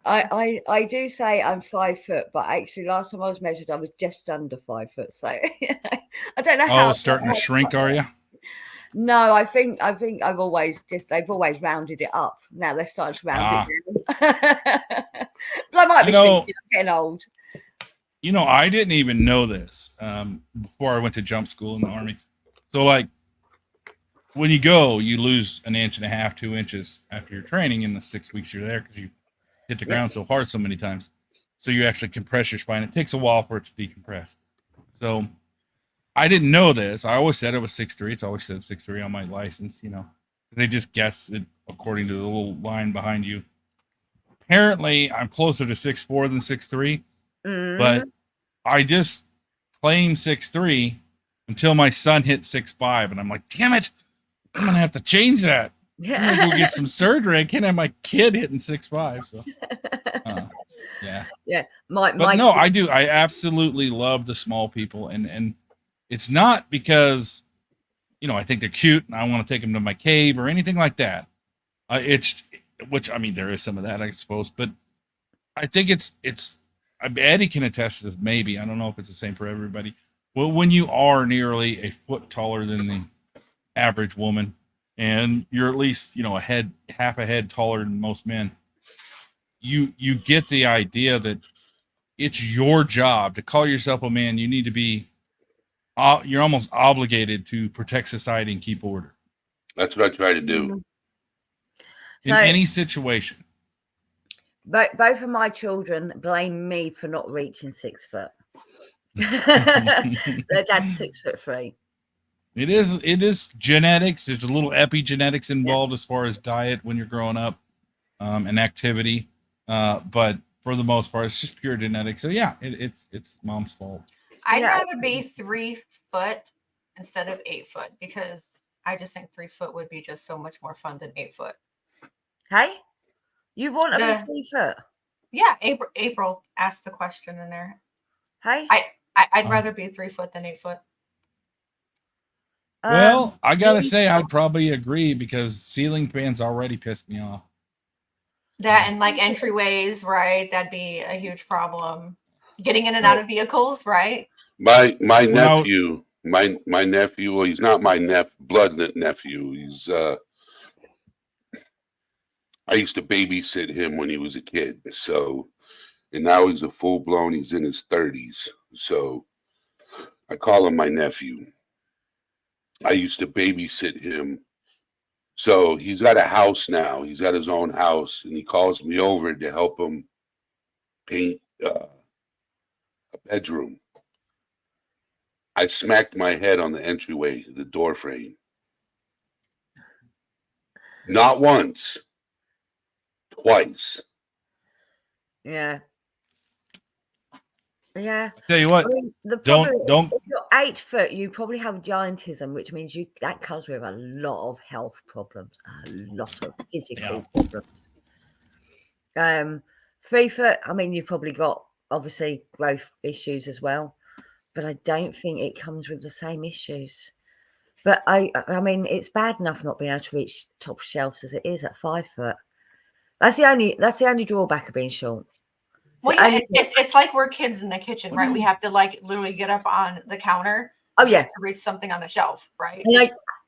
I do say I'm 5 foot, but actually last time I was measured, I was just under 5 foot. So I don't know how. Oh, starting to shrink, are you? No, I think they've always rounded it up. Now they're starting to round it down. But I might be shrinking, I'm getting old. You know, I didn't even know this before I went to jump school in the Army. So like when you go, you lose an inch and a half, 2 inches after your training in the 6 weeks you're there because you hit the ground so hard so many times. So you actually compress your spine. It takes a while for it to decompress. So I didn't know this. I always said it was 6'3". It's always said 6'3" on my license, you know. They just guess it according to the little line behind you. Apparently, I'm closer to 6'4" than 6'3", but I just claimed 6'3" until my son hit 6'5", and I'm like, damn it, I'm gonna have to change that. I'm gonna go get some surgery. I can't have my kid hitting 6'5". So, yeah. But no, I do. I absolutely love the small people, and it's not because, you know, I think they're cute and I want to take them to my cave or anything like that. It's, which, I mean, there is some of that, I suppose, but I think it's Eddie can attest to this. Maybe, I don't know if it's the same for everybody. Well, when you are nearly a foot taller than the average woman, and you're at least, you know, half a head taller than most men, you get the idea that it's your job to call yourself a man. You need to be, you're almost obligated to protect society and keep order. That's what I try to do. In any situation. Both of my children blame me for not reaching 6 foot. Their dad's 6'3". It is genetics. There's a little epigenetics involved as far as diet when you're growing up, and activity. But for the most part, it's just pure genetics. So yeah, it's mom's fault. I'd rather be 3 foot instead of 8 foot because I just think 3 foot would be just so much more fun than 8 foot. Hey, you want to be 3 foot? Yeah, April asked the question in there. Hey, I'd rather be 3 foot than 8 foot. Well, I gotta say, I'd probably agree because ceiling fans already pissed me off. That and like entryways, right? That'd be a huge problem. Getting in and out of vehicles, right? My nephew, my nephew. Well, he's not my blood nephew. He's I used to babysit him when he was a kid. So, and now he's a full blown. He's in his 30s. So, I call him my nephew. I used to babysit him. So he's got a house now. He's got his own house, and he calls me over to help him paint a bedroom. I smacked my head on the entryway, the door frame. Not once, twice. Yeah. Yeah. Tell you what, I mean, don't. If you're 8 foot, you probably have giantism, which means that comes with a lot of health problems, a lot of physical problems. 3 foot, I mean, you've probably got obviously growth issues as well, but I don't think it comes with the same issues. But I mean, it's bad enough not being able to reach top shelves as it is at 5 foot. That's the only drawback of being short. Well, yeah, it's like we're kids in the kitchen, right? We have to like literally get up on the counter to reach something on the shelf, right?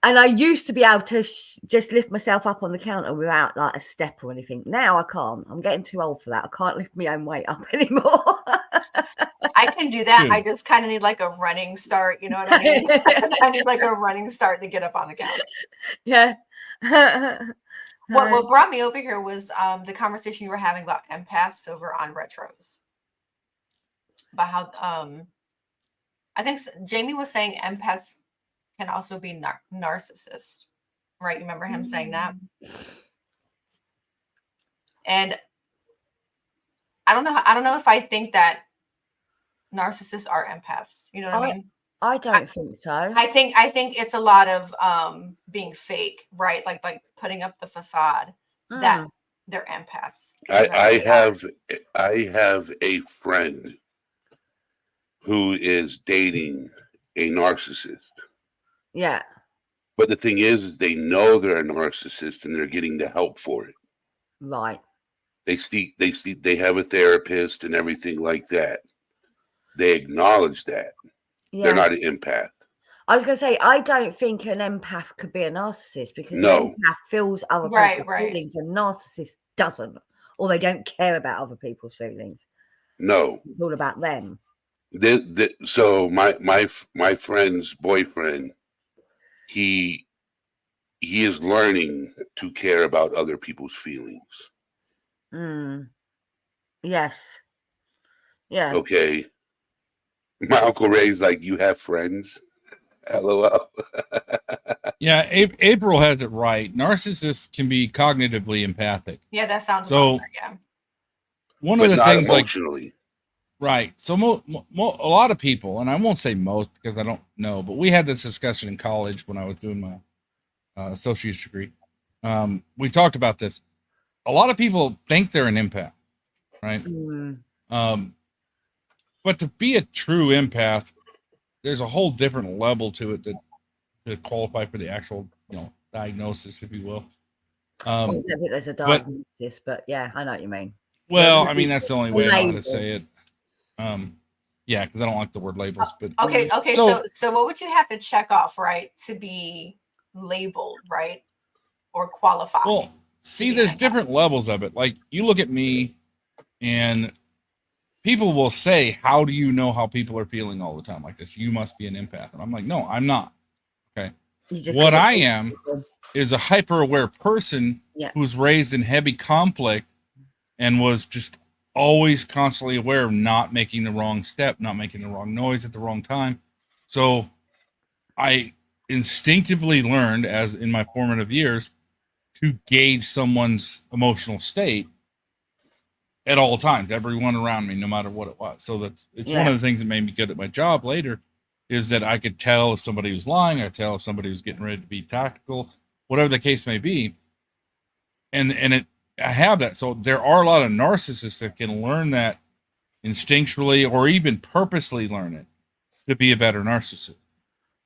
And I used to be able to just lift myself up on the counter without like a step or anything. Now I can't. I'm getting too old for that. I can't lift my own weight up anymore. I can do that. I just kind of need like a running start. You know what I mean? I need like a running start to get up on the counter. Yeah. What brought me over here was the conversation you were having about empaths over on retros. About how I think Jamie was saying empaths can also be narcissist, right? You remember him saying that? And I don't know if I think that narcissists are empaths. You know what I mean? I don't think so. I think it's a lot of being fake, right? Like putting up the facade that they're empaths. I have a friend who is dating a narcissist. Yeah. But the thing is they know they're a narcissist and they're getting the help for it. Right. They have a therapist and everything like that. They acknowledge that. Yeah. They're not an empath. I was going to say, I don't think an empath could be a narcissist because an empath feels other people's feelings and narcissist doesn't, or they don't care about other people's feelings. No. It's all about them. So my friend's boyfriend, he he is learning to care about other people's feelings. Yes. Yeah. Okay. My Uncle Ray's like, you have friends? LOL. Yeah, April has it right. Narcissists can be cognitively empathic. Yeah, that sounds so. about right, yeah. One but of the not things, emotionally. Right. So a lot of people, and I won't say most because I don't know, but we had this discussion in college when I was doing my associate's degree. We talked about this. A lot of people think they're an empath, right? But to be a true empath, there's a whole different level to it to qualify for the actual, diagnosis, if you will. I don't think there's a diagnosis, but yeah, I know what you mean. Well, I mean, that's the only way I know how to say it. Yeah, because I don't like the word labels. But okay. So what would you have to check off, right, to be labeled, right, or qualified? Well, see, there's different levels of it. Like, you look at me, and people will say, "How do you know how people are feeling all the time like this? You must be an empath." And I'm like, "No, I'm not." Okay, what I am is a hyper-aware person who's raised in heavy conflict and was just always constantly aware of not making the wrong step, not making the wrong noise at the wrong time. So I instinctively learned, as in my formative years, to gauge someone's emotional state at all times, everyone around me, no matter what it was. So it's one of the things that made me good at my job later, is that I could tell if somebody was lying, I could tell if somebody was getting ready to be tactical, whatever the case may be. And I have that. So there are a lot of narcissists that can learn that instinctually or even purposely learn it to be a better narcissist.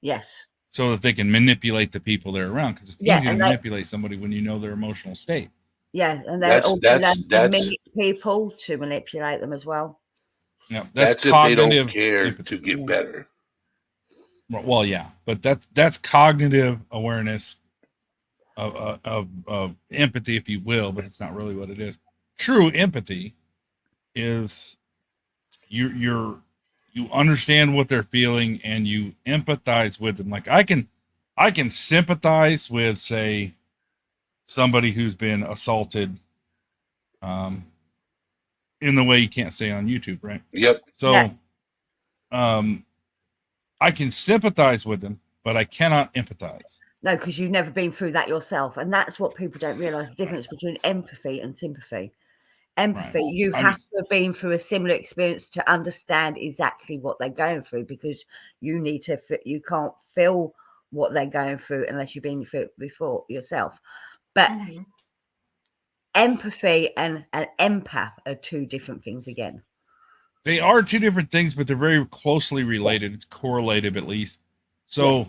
Yes. So that they can manipulate the people they're around, because it's easy to manipulate somebody when you know their emotional state. Yeah, and they're also learning to mimic people to manipulate them as well. Yeah, that's cognitive. If they don't care to get better. Well, yeah, but that's cognitive awareness of empathy, if you will, but it's not really what it is. True empathy is you understand what they're feeling and you empathize with them. Like I can sympathize with, say, somebody who's been assaulted in the way you can't say on YouTube, right? Yep. So I can sympathize with them, but I cannot empathize. No, because you've never been through that yourself. And that's what people don't realize, the difference between empathy and sympathy. Empathy, you have to have been through a similar experience to understand exactly what they're going through, because you can't feel what they're going through unless you've been through it before yourself. But empathy and an empath are two different things again. They are two different things, but they're very closely related. It's correlative, at least. So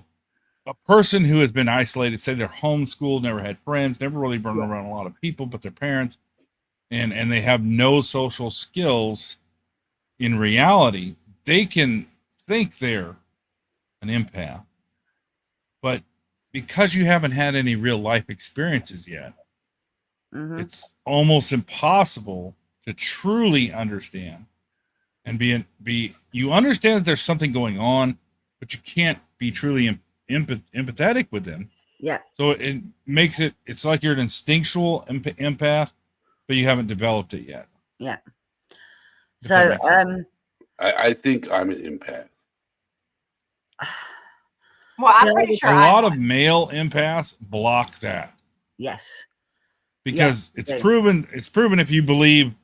a person who has been isolated, say they're homeschooled, never had friends, never really been around a lot of people but their parents, and they have no social skills, in reality, they can think they're an empath. But because you haven't had any real life experiences yet, it's almost impossible to truly understand and you understand that there's something going on, but you can't be truly empathetic with them. Yeah. So it makes it's like you're an instinctual empath, but you haven't developed it yet. Yeah. So I think I'm an empath. Well, I'm pretty sure a lot of male empaths block that. Yes. Because it's proven if you believe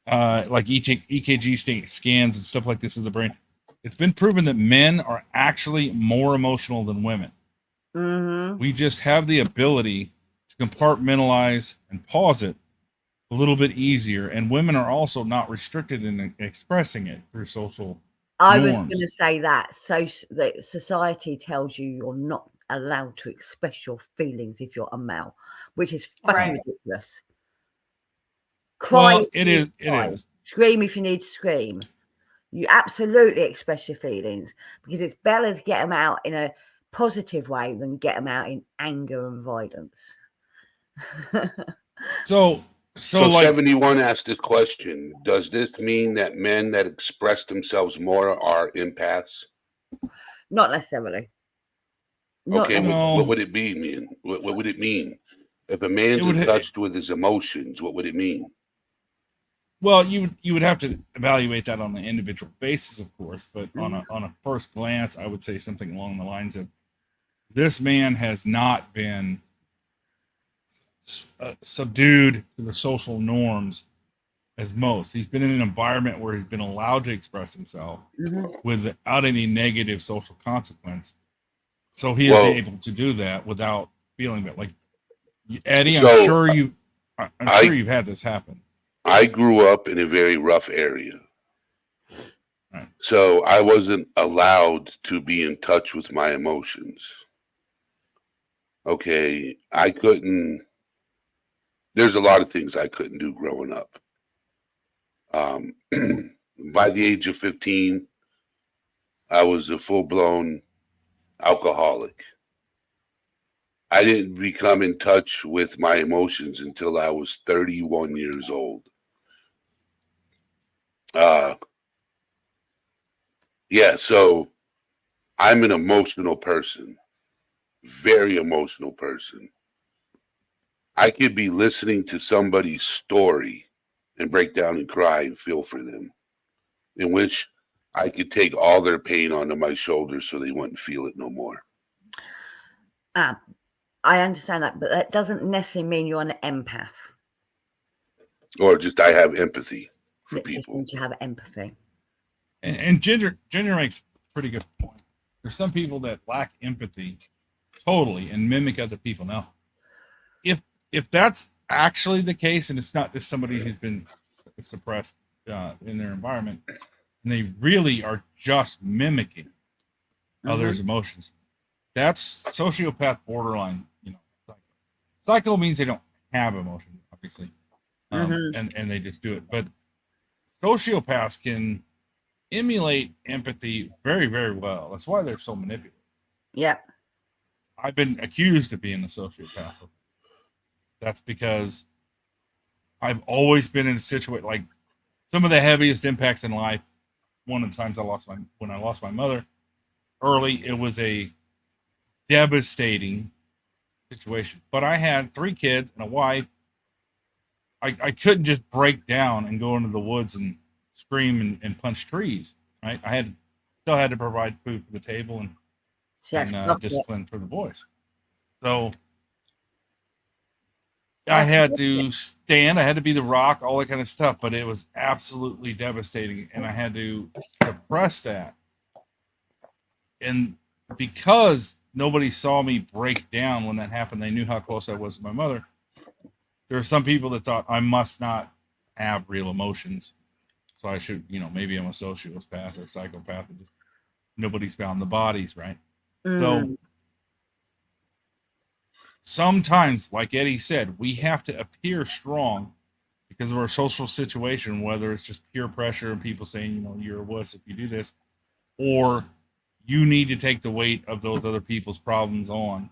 like EKG scans and stuff like this of the brain, it's been proven that men are actually more emotional than women. We just have the ability to compartmentalize and pause it a little bit easier, and women are also not restricted in expressing it through social I norms. was going to say that. So that society tells you you're not allowed to express your feelings if you're a male, which is fucking ridiculous. Cry. Well, it is. Scream if you need to scream. You absolutely express your feelings, because it's better to get them out in a positive way than get them out in anger and violence. So like, 71 asked this question: does this mean that men that express themselves more are empaths? Not necessarily. Not Okay, No. what would it be, man? What would it mean? If a man's It would- in touch with his emotions, what would it mean? Well, you would have to evaluate that on an individual basis, of course, but on a first glance, I would say something along the lines of, this man has not been subdued to the social norms as most. He's been in an environment where he's been allowed to express himself without any negative social consequence. So he is Well- able to do that without feeling that. Like, Eddie, So, I'm sure you've had this happen. I grew up in a very rough area. Right. So I wasn't allowed to be in touch with my emotions. Okay, I couldn't. There's a lot of things I couldn't do growing up. By the age of 15, I was a full-blown alcoholic. I didn't become in touch with my emotions until I was 31 years old. Yeah, so I'm an emotional person, very emotional person. I could be listening to somebody's story and break down and cry and feel for them, in which I could take all their pain onto my shoulders so they wouldn't feel it no more. I understand that, but that doesn't necessarily mean you're an empath. Or just I have empathy for It just people. means you have empathy. And Ginger makes a pretty good point. There's some people that lack empathy totally and mimic other people. Now, if that's actually the case, and it's not just somebody who's been suppressed in their environment, and they really are just mimicking others' emotions, that's sociopath borderline. Psycho means they don't have emotion, obviously, and they just do it. But sociopaths can emulate empathy very, very well. That's why they're so manipulative. Yeah. I've been accused of being a sociopath. That's because I've always been in a situation, like some of the heaviest impacts in life. One of the times when I lost my mother early, it was a devastating situation. But I had 3 kids and a wife. I couldn't just break down and go into the woods and scream and punch trees. Right? I still had to provide food for the table and discipline for the boys. So I had to stand. I had to be the rock, all that kind of stuff. But it was absolutely devastating, and I had to suppress that. And because nobody saw me break down when that happened, they knew how close I was to my mother. There are some people that thought I must not have real emotions, so I should, maybe I'm a sociopath or a psychopath. And just nobody's found the bodies, right? So sometimes, like Eddie said, we have to appear strong because of our social situation, whether it's just peer pressure and people saying, you're a wuss if you do this, or you need to take the weight of those other people's problems on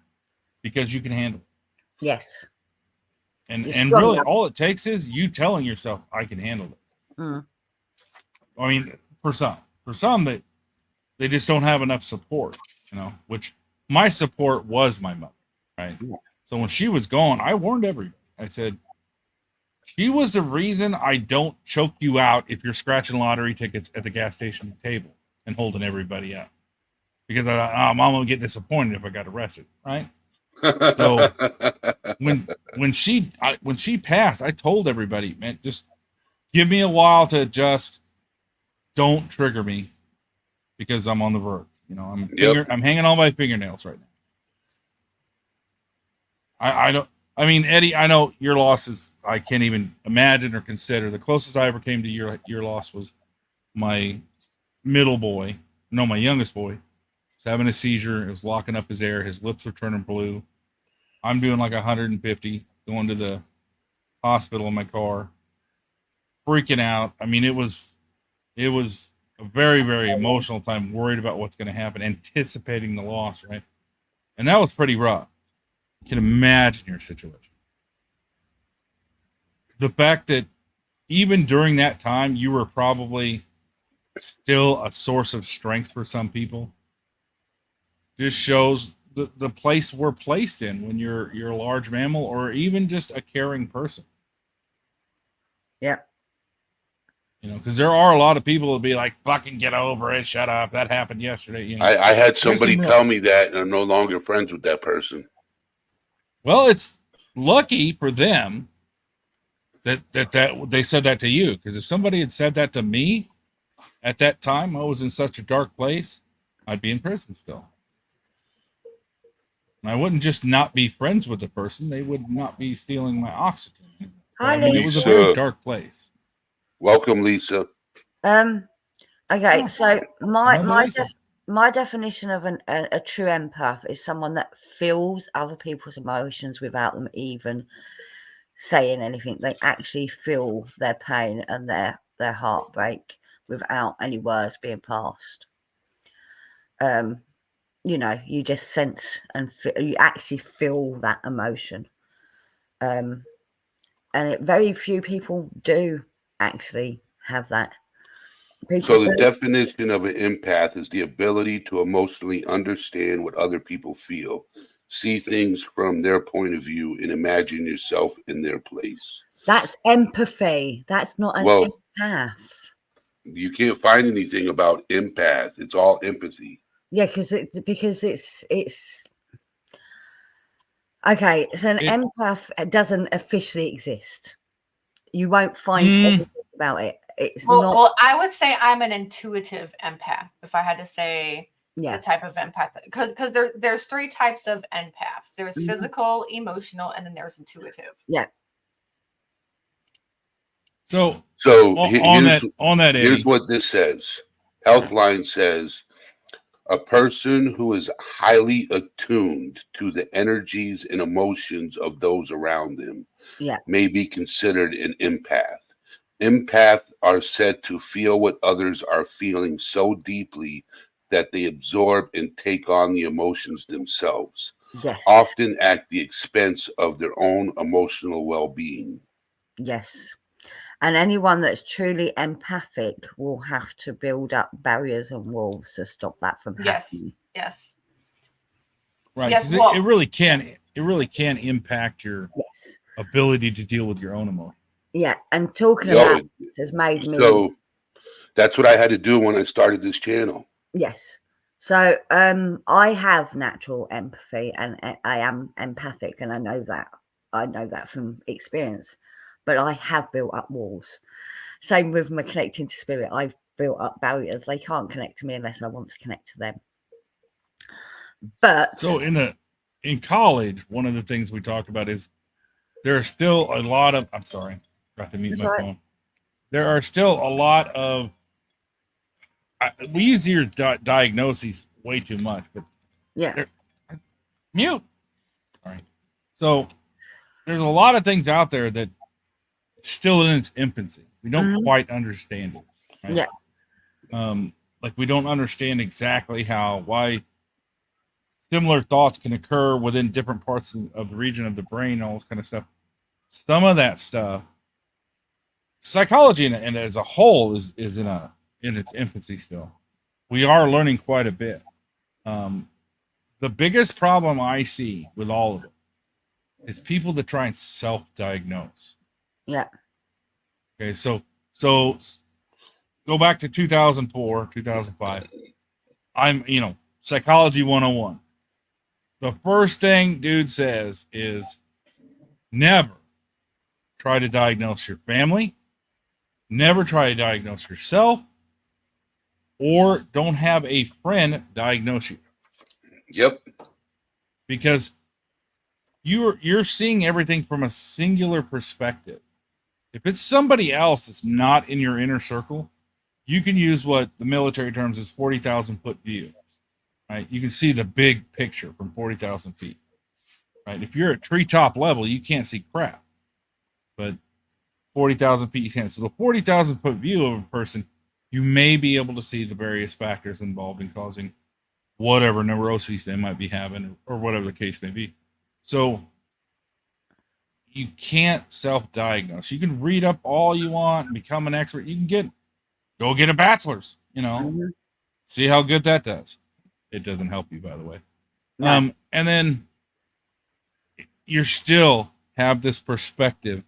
because you can handle it. Yes. And really, all it takes is you telling yourself, I can handle this. I mean, for some that they just don't have enough support, which my support was my mother, right? So when she was gone, I warned everybody. I said, she was the reason I don't choke you out if you're scratching lottery tickets at the gas station table and holding everybody up. Because Mom will get disappointed if I got arrested, right? So when she passed, I told everybody, man, just give me a while to adjust. Don't trigger me because I'm on the verge. I'm hanging on my fingernails right now. I mean, Eddie, I know your losses I can't even imagine or consider. The closest I ever came to your loss was my middle boy. No, my youngest boy. Was having a seizure. It was locking up his air. His lips were turning blue. I'm doing like 150, going to the hospital in my car, freaking out. I mean, it was a very, very emotional time, worried about what's going to happen, anticipating the loss, right? And that was pretty rough. You can imagine your situation. The fact that even during that time, you were probably still a source of strength for some people just shows the place we're placed in when you're a large mammal or even just a caring person. Yeah. You know, because there are a lot of people that be like, "Fucking get over it, shut up, that happened yesterday." You know, I had somebody real- tell me that, and I'm no longer friends with that person. well, it's lucky for them that they said that to you. Because if somebody had said that to me at that time, I was in such a dark place, I'd be in prison still. And I wouldn't just not be friends with the person; they would not be stealing my oxygen. So, Hi, I mean, it was a Lisa. very dark place. Welcome, Lisa. Okay, Oh, so another Lisa. my definition of a true empath is someone that feels other people's emotions without them even saying anything. They actually feel their pain and their heartbreak without any words being passed. You know, you just sense and you actually feel that emotion. And very few people do actually have that. So the definition of an empath is the ability to emotionally understand what other people feel, see things from their point of view, and imagine yourself in their place. That's empathy. That's not an empath. You can't find anything about empath. It's all empathy. Yeah, because it's okay. So an empath doesn't officially exist. You won't find anything about it. It's not. Well, I would say I'm an intuitive empath. If I had to say the type of empath, because there's three types of empaths. There's physical, emotional, and then there's intuitive. Yeah. So here's what this says. Healthline says a person who is highly attuned to the energies and emotions of those around them may be considered an empath. Empaths are said to feel what others are feeling so deeply that they absorb and take on the emotions themselves, often at the expense of their own emotional well-being. Yes. And anyone that's truly empathic will have to build up barriers and walls to stop that from happening. Yes. Right. Yes, well, it really can impact your ability to deal with your own emotions. Yeah. And talking about this has made me. So that's what I had to do when I started this channel. Yes. So I have natural empathy and I am empathic, and I know that from experience. But I have built up walls. Same with my connecting to spirit. I've built up barriers. They can't connect to me unless I want to connect to them. But so in college, one of the things we talk about is there are still a lot of. I'm sorry, got to mute my phone. There are still a lot of. We use your diagnoses way too much, but mute. All right. So there's a lot of things out there that still in its infancy. We don't quite understand it. Right? Yeah. Like we don't understand exactly why similar thoughts can occur within different parts of the region of the brain, all this kind of stuff. Some of that stuff, psychology and as a whole is in its infancy still. We are learning quite a bit. The biggest problem I see with all of it is people that try and self-diagnose. Yeah. Okay, so go back to 2004, 2005. I'm, psychology 101. The first thing dude says is never try to diagnose your family, never try to diagnose yourself, or don't have a friend diagnose you. Yep. Because you're seeing everything from a singular perspective. If it's somebody else that's not in your inner circle, you can use what the military terms is 40,000 foot view. Right? You can see the big picture from 40,000 feet. Right? If you're at treetop level, you can't see crap. But 40,000 feet you can. So the 40,000 foot view of a person, you may be able to see the various factors involved in causing whatever neuroses they might be having or whatever the case may be. So you can't self-diagnose. You can read up all you want and become an expert. You can go get a bachelor's, see how good that does. It doesn't help you, by the way. No. And then you still have this perspective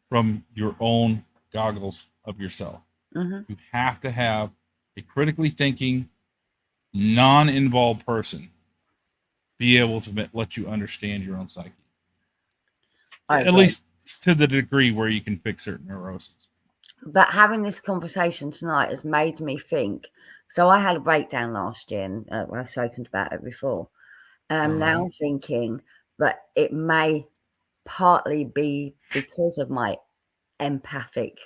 from your own goggles of yourself. Mhm. You have to have a critically thinking, non-involved person be able to let you understand your own psyche. I At agree. least to the degree where you can fix certain neuroses. But having this conversation tonight has made me think. So I had a breakdown last year, and I've spoken about it before. And I'm now thinking that it may partly be because of my empathic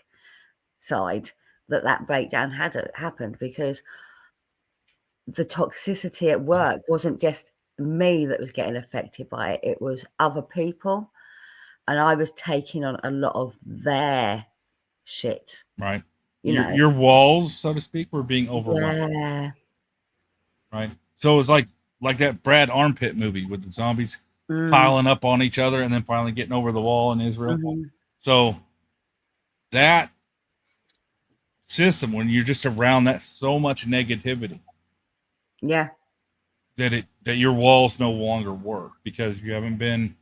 side that breakdown had happened, because the toxicity at work wasn't just me that was getting affected by it. It was other people. And I was taking on a lot of their shit. Right. You know. Your walls, so to speak, were being overwhelmed. Yeah. Right. So it was like that Brad Armpit movie with the zombies piling up on each other and then finally getting over the wall in Israel. So that system, when you're just around that so much negativity, yeah, that your walls no longer work because you haven't been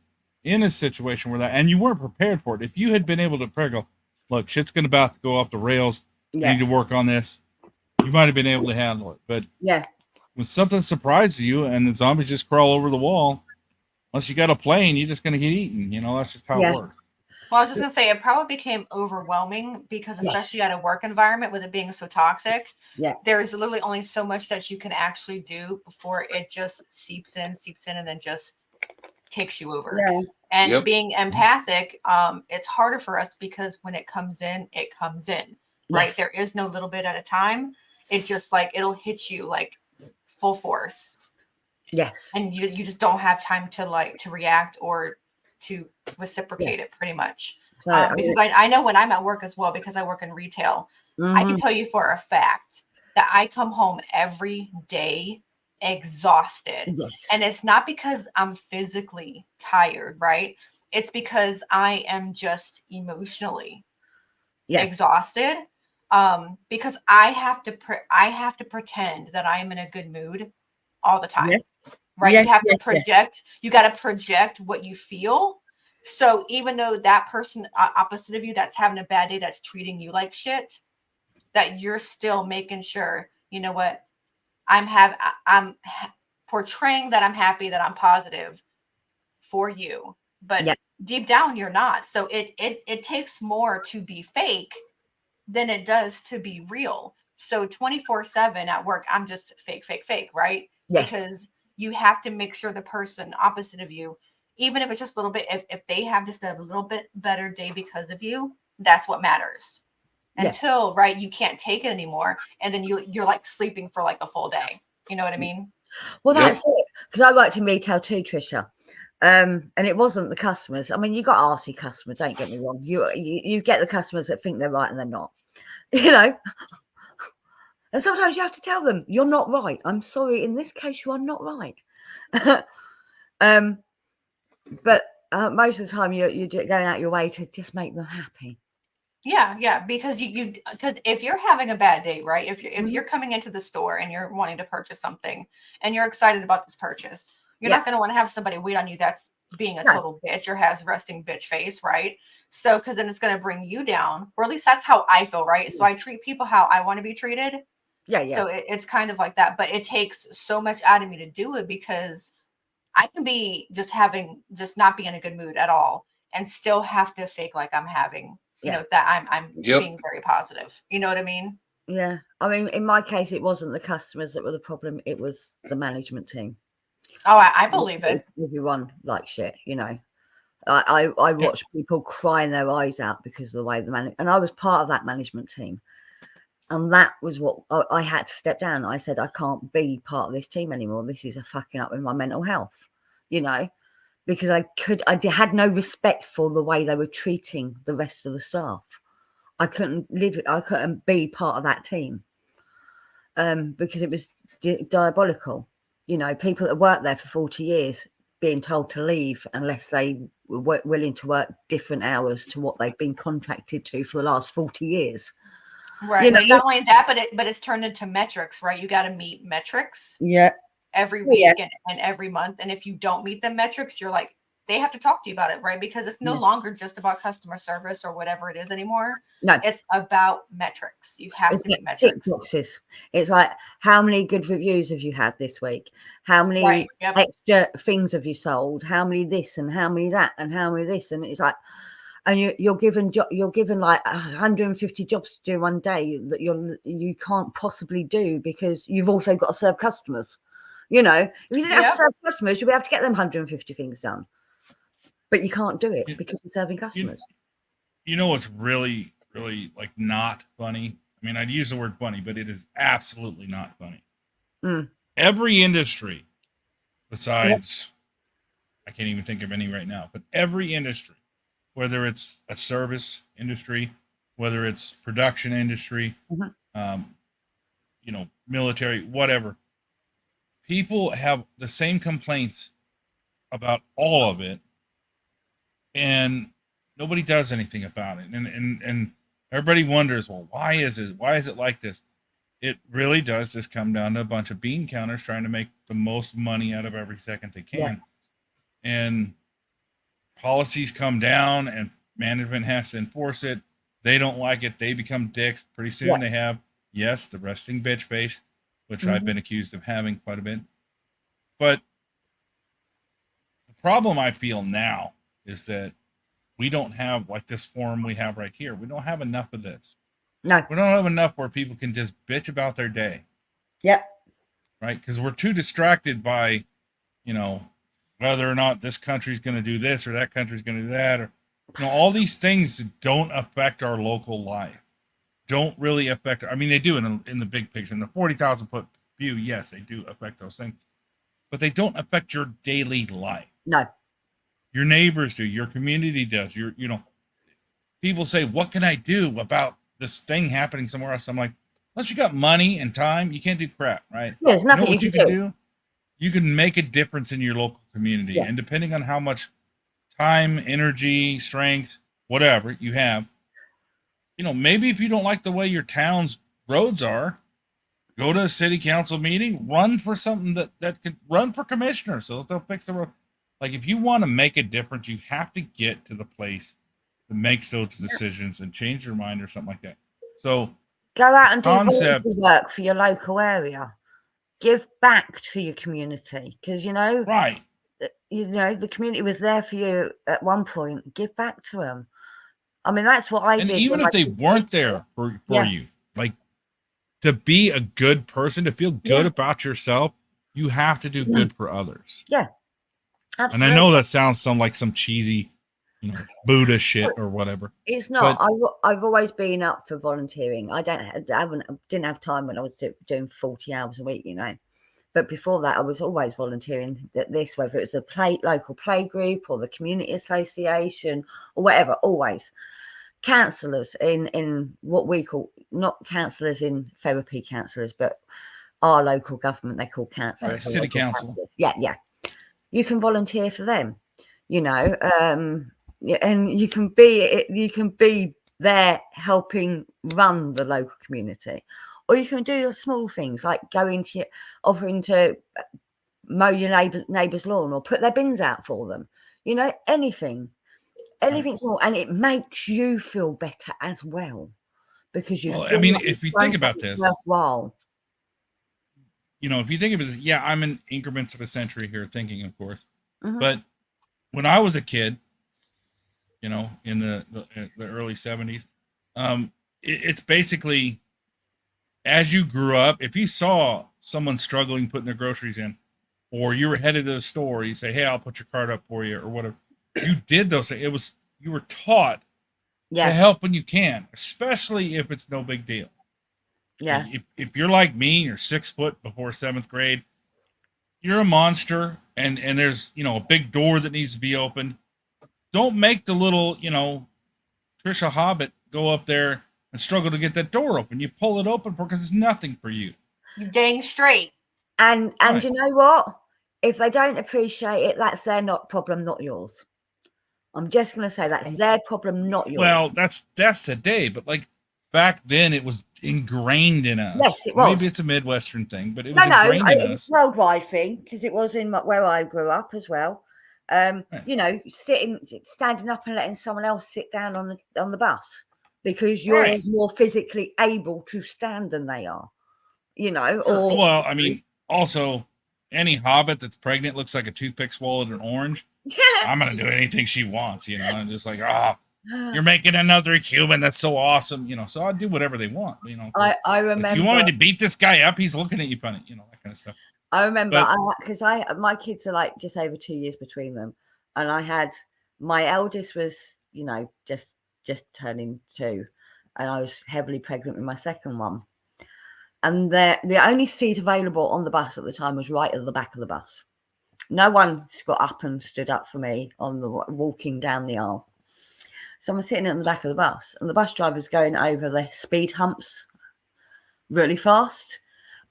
in a situation where that, and you weren't prepared for it. If you had been able to prepare, go, look, shit's about to go off the rails. yeah. I need to work on this. You might have been able to handle it, but yeah, when something surprises you and the zombies just crawl over the wall, unless you got a plane, you're just going to get eaten. You know, that's just how it works. Well, I was just going to say, it probably became overwhelming because especially at a work environment with it being so toxic, there's literally only so much that you can actually do before it just seeps in, and then just takes you over. Yeah. And being empathic, it's harder for us because when it comes in, right? There is no little bit at a time. It just like, it'll hit you like full force. Yes. And you just don't have time to react or to reciprocate it pretty much. So, because I know when I'm at work as well, because I work in retail, I can tell you for a fact that I come home every day exhausted. Yes. And it's not because I'm physically tired, right? It's because I am just emotionally exhausted. Because I have to pretend that I am in a good mood all the time. Yes. Right? You have to project, you got to project what you feel. So even though that person opposite of you that's having a bad day, that's treating you like shit, that you're still making sure, you know what, I'm portraying that I'm happy, that I'm positive for you, but deep down you're not. So it takes more to be fake than it does to be real. So 24/7 at work, I'm just fake, right? Yes. Because you have to make sure the person opposite of you, even if it's just a little bit, if they have just a little bit better day because of you, that's what matters. Until right, you can't take it anymore, and then you're like sleeping for like a full day. You know what I mean? Well, that's it. Because I worked in retail too, Trisha. And it wasn't the customers. I mean, you got arsey customers, don't get me wrong. You get the customers that think they're right and they're not. You know. And sometimes you have to tell them, you're not right. I'm sorry. In this case, you are not right. But most of the time, you're going out your way to just make them happy. Yeah, because because if you're having a bad day, right? If you're coming into the store and you're wanting to purchase something and you're excited about this purchase, you're not going to want to have somebody wait on you that's being a total bitch or has resting bitch face, right? So, because then it's going to bring you down, or at least that's how I feel, right? So I treat people how I want to be treated. So it's kind of like that, but it takes so much out of me to do it because I can be just not be in a good mood at all and still have to fake like I'm having, you know, that I'm being very positive. You know what I mean? Yeah. I mean, in my case, it wasn't the customers that were the problem. It was the management team. Oh, I believe it. Everyone like shit, you know. I watched people crying their eyes out because of the way and I was part of that management team. And that was what I had to step down. I said, I can't be part of this team anymore. This is a fucking up with my mental health, you know, because I had no respect for the way they were treating the rest of the staff. I couldn't be part of that team because it was diabolical. You know, people that worked there for 40 years being told to leave unless they were willing to work different hours to what they've been contracted to for the last 40 years. Right. You know, but not only that, but it's turned into metrics, right? You got to meet metrics. Yeah. every Oh, yeah. week and every month. And if you don't meet the metrics, you're like, they have to talk to you about it, right? Because it's no longer just about customer service or whatever it is anymore. No, It's about metrics. You have it's to meet like tick metrics. boxes. It's like, how many good reviews have you had this week? How many Right. Yep. extra things have you sold? How many this and how many that and how many this? And it's like, and you're given like 150 jobs to do one day that you can't possibly do because you've also got to serve customers. You know, if you didn't have Yep. to serve customers, you'll be able to get them 150 things done. But you can't do it because you're serving customers. You know what's really, really like not funny? I mean, I'd use the word funny, but it is absolutely not funny. Mm. Every industry, besides, I can't even think of any right now, but every industry, whether it's a service industry, whether it's production industry, you know, military, whatever, people have the same complaints about all of it, and nobody does anything about it. And everybody wonders, well, why is it like this? It really does just come down to a bunch of bean counters trying to make the most money out of every second they can. And policies come down and management has to enforce it. They don't like it. They become dicks. Pretty soon they have, yes, the resting bitch face, which I've been accused of having quite a bit. But the problem I feel now is that we don't have like this forum we have right here. We don't have enough of this. No. We don't have enough where people can just bitch about their day. Yep. Right? Because we're too distracted by, you know, whether or not this country's going to do this or that country's going to do that, or, you know, all these things don't affect our local life. Don't really affect. I mean, they do in the big picture. In the 40,000 foot view, yes, they do affect those things, but they don't affect your daily life. No. Your neighbors do. Your community does. You know, people say, "What can I do about this thing happening somewhere else?" I'm like, unless you got money and time, you can't do crap, right? There's nothing you can do. You can make a difference in your local community, and depending on how much time, energy, strength, whatever you have, you know, maybe if you don't like the way your town's roads are, go to a city council meeting, run for something that could run for commissioner so that they'll fix the road. Like, if you want to make a difference, you have to get to the place that makes those decisions and change your mind or something like that. So go out and do volunteer work for your local area. Give back to your community because, you know, the community was there for you at one point. Give back to them. I mean, that's what I did. And even if they weren't there for you, like, to be a good person, to feel good about yourself, you have to do good for others. Yeah. Absolutely. And I know that sounds like some cheesy, you know, Buddha shit or whatever. It's not. I've always been up for volunteering. I didn't have time when I was doing 40 hours a week, you know. But before that, I was always volunteering this, whether it was the local play group or the community association or whatever, always. Counsellors in what we call, not counsellors in therapy counsellors, but our local government, they call counsellors. Right, city council. Counsellors. Yeah. You can volunteer for them, you know, and you can be there helping run the local community. Or you can do the small things like offering to mow your neighbour's lawn or put their bins out for them. You know, anything small, and it makes you feel better as well because you. Well, I mean, if you think about this, worthwhile. You know, if you think of it, I'm in increments of a century here thinking, of course, but when I was a kid, you know, in the early 70s, it's basically, as you grew up, if you saw someone struggling putting their groceries in, or you were headed to the store, you say, "Hey, I'll put your cart up for you," or whatever. You did those things. You were taught to help when you can, especially if it's no big deal. Yeah. If you're like me, you're 6 foot before 7th grade, you're a monster, and there's, you know, a big door that needs to be opened. Don't make the little, you know, Trisha Hobbit go up there and struggle to get that door open. You pull it open because it's nothing for you. You dang straight. And you know what? If they don't appreciate it, that's their problem, not yours. I'm just going to say that's their problem, not yours. Well, that's today, but like back then it was ingrained in us. Yes, it was. Maybe it's a Midwestern thing, but it was ingrained in it was us. a worldwide thing because it was in where I grew up as well. Right. You know, standing up and letting someone else sit down on the bus because you're Right. more physically able to stand than they are. You know, or Well, I mean, also any hobbit that's pregnant looks like a toothpick swallowed an orange. yeah, I'm gonna do anything she wants, you know, and just like, you're making another human. That's so awesome, you know. So I'll do whatever they want, you know. I remember. If you want me to beat this guy up, he's looking at you funny, you know, that kind of stuff. I remember But, because my kids are like just over 2 years between them, and I had my eldest was, you know, just turning 2, and I was heavily pregnant with my second one. And the only seat available on the bus at the time was right at the back of the bus. No one got up and stood up for me on the walking down the aisle. So I'm sitting at the back of the bus, and the bus driver's going over the speed humps really fast,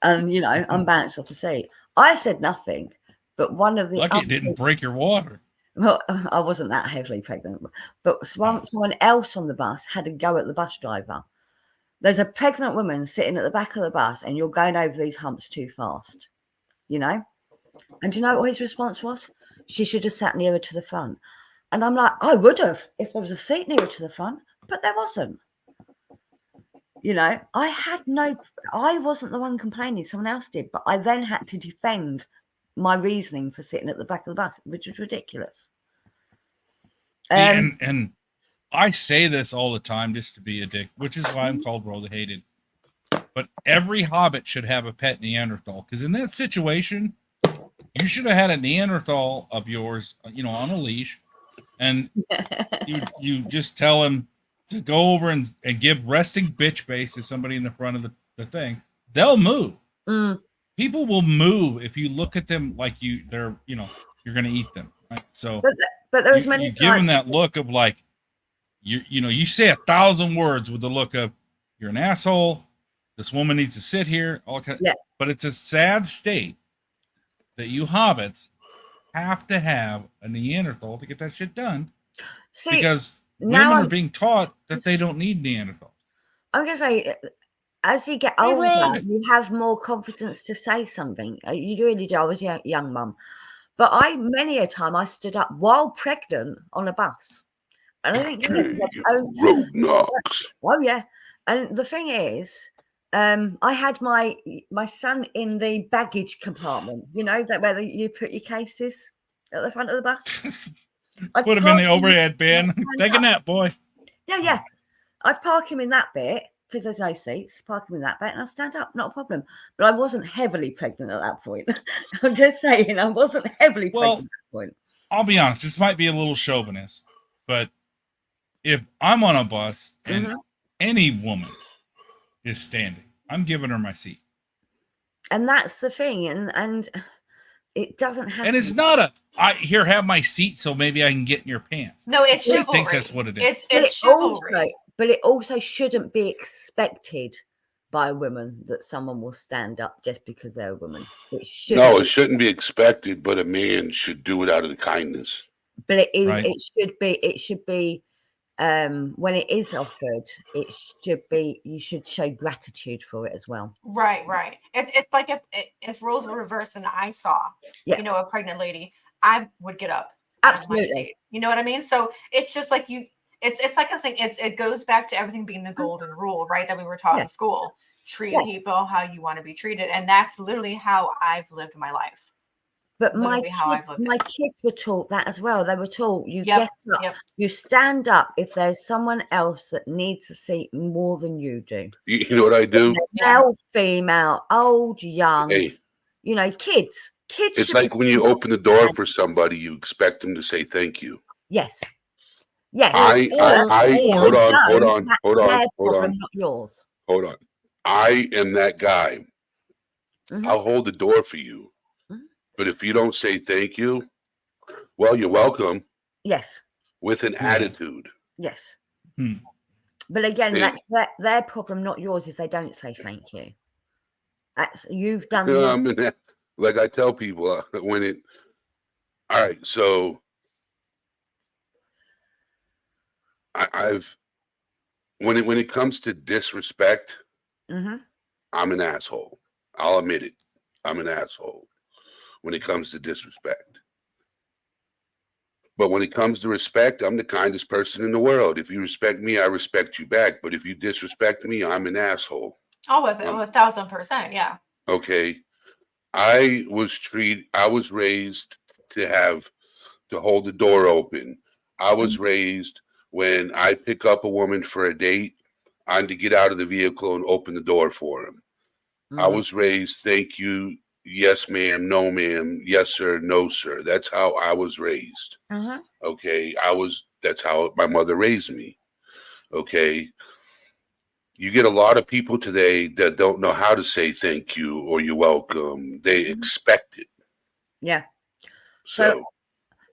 and you know I'm bounced off the seat. I said nothing, but one of the lucky it didn't break your water. Well, I wasn't that heavily pregnant, but someone else on the bus had a go at the bus driver. There's a pregnant woman sitting at the back of the bus and you're going over these humps too fast, you know? And do you know what his response was? She should have sat nearer to the front. And I'm like, I would have if there was a seat nearer to the front, but there wasn't. You know, I wasn't the one complaining, someone else did, but I then had to defend my reasoning for sitting at the back of the bus, which was ridiculous. And I say this all the time just to be a dick, which is why I'm called Roll the Hated. But every hobbit should have a pet Neanderthal, because in that situation, you should have had a Neanderthal of yours, you know, on a leash, and you just tell him to go over and give resting bitch face to somebody in the front of the thing. They'll move. People will move if you look at them like they're you know, you're going to eat them, right? So, but there was many you give them that look of like, you know, you say 1,000 words with the look of you're an asshole. This woman needs to sit here. But it's a sad state that you hobbits have to have a Neanderthal to get that shit done. Because women are being taught that they don't need Neanderthals. I'm going to say, as you get older, you have more confidence to say something. You really do. I was a young mum. But many a time I stood up while pregnant on a bus. And I didn't get it. Road knocks. Oh, yeah. And the thing is, I had my son in the baggage compartment, you know, that where you put your cases at the front of the bus. Put him in the overhead bin. Take a nap, boy. Yeah. I'd park him in that bit because there's no seats. Park him in that bit and I'll stand up, not a problem. But I wasn't heavily pregnant at that point. I'm just saying, I wasn't heavily pregnant at that point. I'll be honest, this might be a little chauvinist, but if I'm on a bus and any woman is standing, I'm giving her my seat. And that's the thing. And it doesn't happen. And it's not here, have my seat so maybe I can get in your pants. No, it's chivalry. I think that's what it is. It's chivalry. But it also shouldn't be expected by a woman that someone will stand up just because they're a woman. It shouldn't be expected, but a man should do it out of kindness. But it is. Right. It should be. When it is offered, it should be. You should show gratitude for it as well. Right. It's like if roles were reversed and I saw, you know, a pregnant lady, I would get up. Absolutely. You know what I mean? So it's just like you. It's like I was saying. It goes back to everything being the golden rule, right? That we were taught in school. Treat people how you want to be treated, and that's literally how I've lived my life. But my kids were taught that as well. They were taught you get up, you stand up if there's someone else that needs a seat more than you do. You know what I do? Male, female, old, young. Hey, you know, kids. It's like when you open the door for somebody, you expect them to say thank you. Yes. Hold on. Not yours. Hold on. I am that guy. I'll hold the door for you. But if you don't say thank you, well, you're welcome. Yes. With an attitude. Yes. But again, that's their problem, not yours, if they don't say thank you. You've done like I tell people all right, so I've when it comes to disrespect, Mm-hmm. I'm an asshole. I'll admit it. I'm an asshole when it comes to disrespect. But when it comes to respect, I'm the kindest person in the world. If you respect me, I respect you back. But if you disrespect me, I'm an asshole. Oh, with 1,000%, yeah. Okay. I was raised to hold the door open. I was raised when I pick up a woman for a date, I'm to get out of the vehicle and open the door for him. I was raised, thank you, yes, ma'am, no, ma'am, yes, sir, no, sir. That's how I was raised. Okay. That's how my mother raised me. Okay. You get a lot of people today that don't know how to say thank you or you're welcome. They expect it. Yeah. So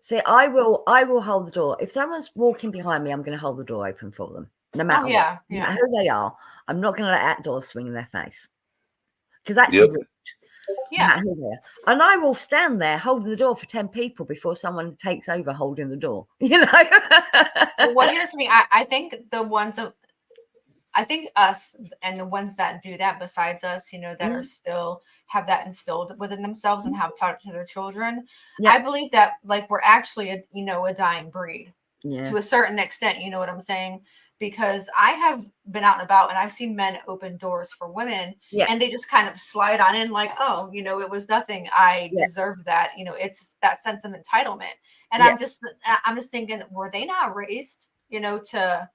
see, I will hold the door. If someone's walking behind me, I'm going to hold the door open for them. No matter what. No matter who they are, I'm not going to let that door swing in their face. Because that's rude. Yeah. And I will stand there holding the door for 10 people before someone takes over holding the door. Well, here's the thing. I think I think us and the ones that do that besides us, that are still have that instilled within themselves and have taught it to their children. I believe that we're actually a dying breed to a certain extent. You know what I'm saying? Because I have been out and about and I've seen men open doors for women and they just kind of slide on in like, oh, it was nothing. I deserved that. It's that sense of entitlement. And I'm just thinking, were they not raised, to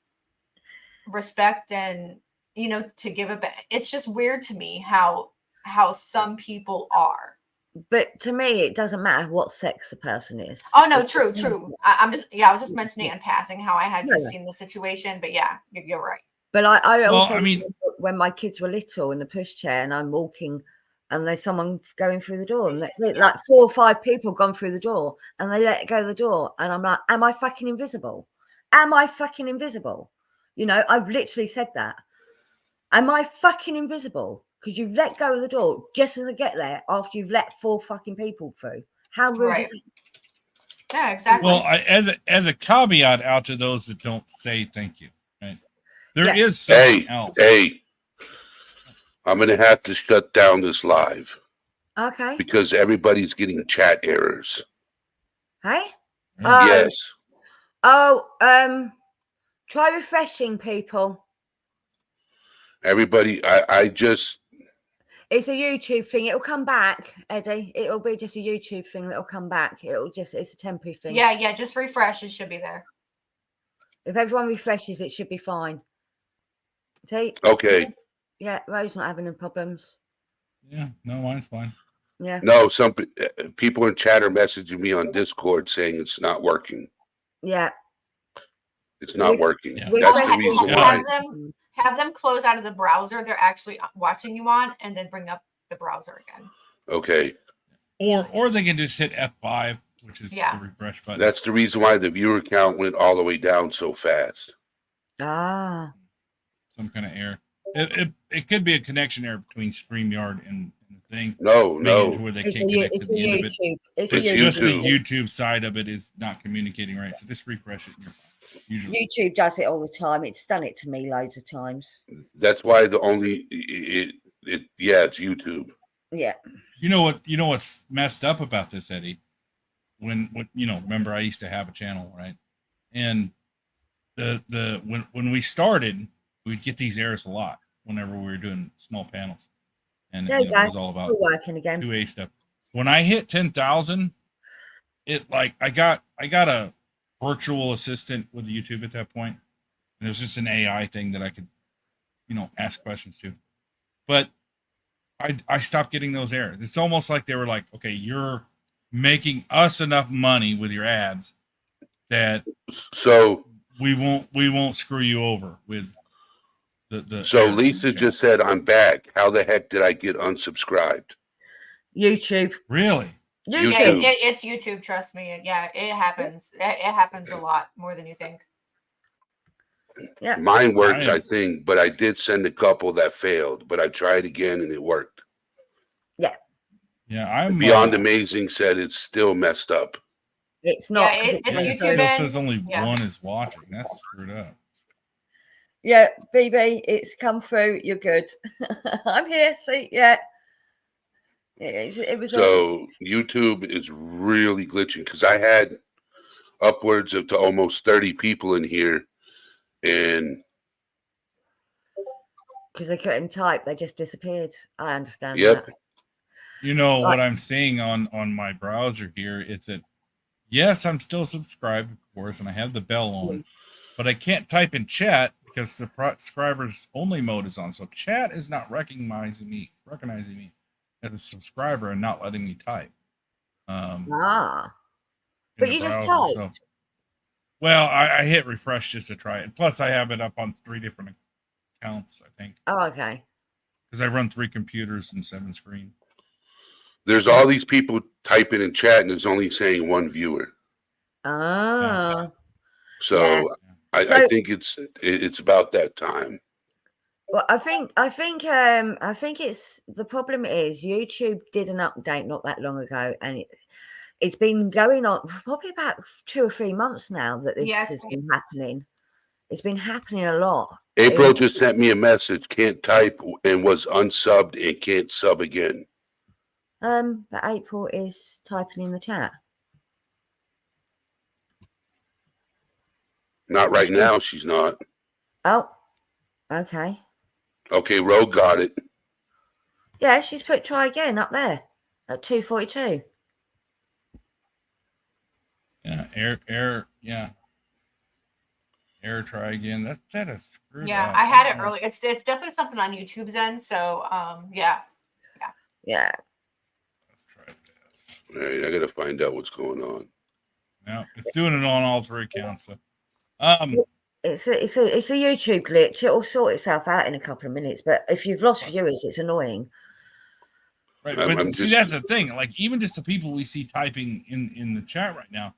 respect and to give it back? It's just weird to me how some people are. But to me, it doesn't matter what sex the person is. Oh no, true. I was just mentioning it in passing how I had just seen the situation, but yeah, you're right. But I also, when my kids were little in the pushchair and I'm walking and there's someone going through the door and like 4 or 5 people gone through the door and they let it go the door and I'm like, am I fucking invisible? Am I fucking invisible? I've literally said that. Am I fucking invisible? Because you've let go of the door just as I get there after you've let 4 fucking people through. How rude is it? Yeah, exactly. Well, as a caveat out to those that don't say thank you, right? There is something else. Hey, I'm going to have to shut down this live. Okay. Because everybody's getting chat errors. Hey? Yes. Try refreshing, people. Everybody, I just... It's a YouTube thing. It'll come back, Eddie. It'll be just a YouTube thing that'll come back. It's a temporary thing. Yeah, just refresh. It should be there. If everyone refreshes, it should be fine. See? Okay. Yeah, Rose's not having any problems. Yeah, no, mine's fine. Yeah. No, some people in chat are messaging me on Discord saying it's not working. Yeah. It's not working. Yeah. That's the reason why. Have them close out of the browser they're actually watching you on and then bring up the browser again. Okay. Or they can just hit F5, which is the refresh button. That's the reason why the viewer count went all the way down so fast. Ah. Some kind of error. It could be a connection error between StreamYard and the thing. No. Where they can't connect to the end of it. It's just the YouTube side of it is not communicating right. So just refresh it. And you're fine. Usually. YouTube does it all the time. It's done it to me loads of times. That's why it's YouTube. Yeah. You know what's messed up about this, Eddie? Remember I used to have a channel, right? And when we started, we'd get these errors a lot whenever we were doing small panels. And it was all about working again. 2A stuff. When I hit 10,000, I got a virtual assistant with YouTube at that point. And it was just an AI thing that I could, ask questions to. But I stopped getting those errors. It's almost like they were like, okay, you're making us enough money with your ads that we won't screw you over with the So Lisa just said, I'm back. How the heck did I get unsubscribed? YouTube. Really? YouTube. Yeah, it's YouTube. Trust me. Yeah, it happens. It happens a lot more than you think. Yeah. Mine works, I think, but I did send a couple that failed, but I tried again and it worked. Yeah. Yeah, I'm Beyond Amazing said it's still messed up. It's not. Yeah, it's YouTube. It says only one is watching. That's screwed up. Yeah, BB, it's come through. You're good. I'm here. See, yeah. It was So YouTube is really glitching because I had upwards of to almost 30 people in here, and because they couldn't type, they just disappeared. I understand yep. that. You know what I'm seeing on my browser here? It's that yes, I'm still subscribed, of course, and I have the bell on, but I can't type in chat because the subscribers only mode is on. So chat is not recognizing me as a subscriber and not letting me type. But you just browser, typed. so. Well, I hit refresh just to try it. Plus, I have it up on 3 different accounts, I think. Oh, okay. Because I run 3 computers and 7 screens. There's all these people typing in chat, and it's only saying 1 viewer. Ah. So yeah. I think it's about that time. Well, I think it's the problem is YouTube did an update not that long ago, and it's been going on for probably about 2 or 3 months now that this has been happening. It's been happening a lot. April just sent me a message, can't type and was unsubbed and can't sub again. But April is typing in the chat. Not right now, she's not. Oh, okay. Okay, Rogue got it. Yeah, she's put try again up there at 2:42. Yeah, Air try again. That is screwed Yeah, up. I had it early. It's definitely something on YouTube's end. So yeah. Yeah. Let's try this. All right, I gotta find out what's going on. No, it's doing it on all 3 accounts. So. It's a YouTube glitch. It'll sort itself out in a couple of minutes. But if you've lost viewers, it's annoying. Right, but see, that's the thing. Like, even just the people we see typing in the chat right now,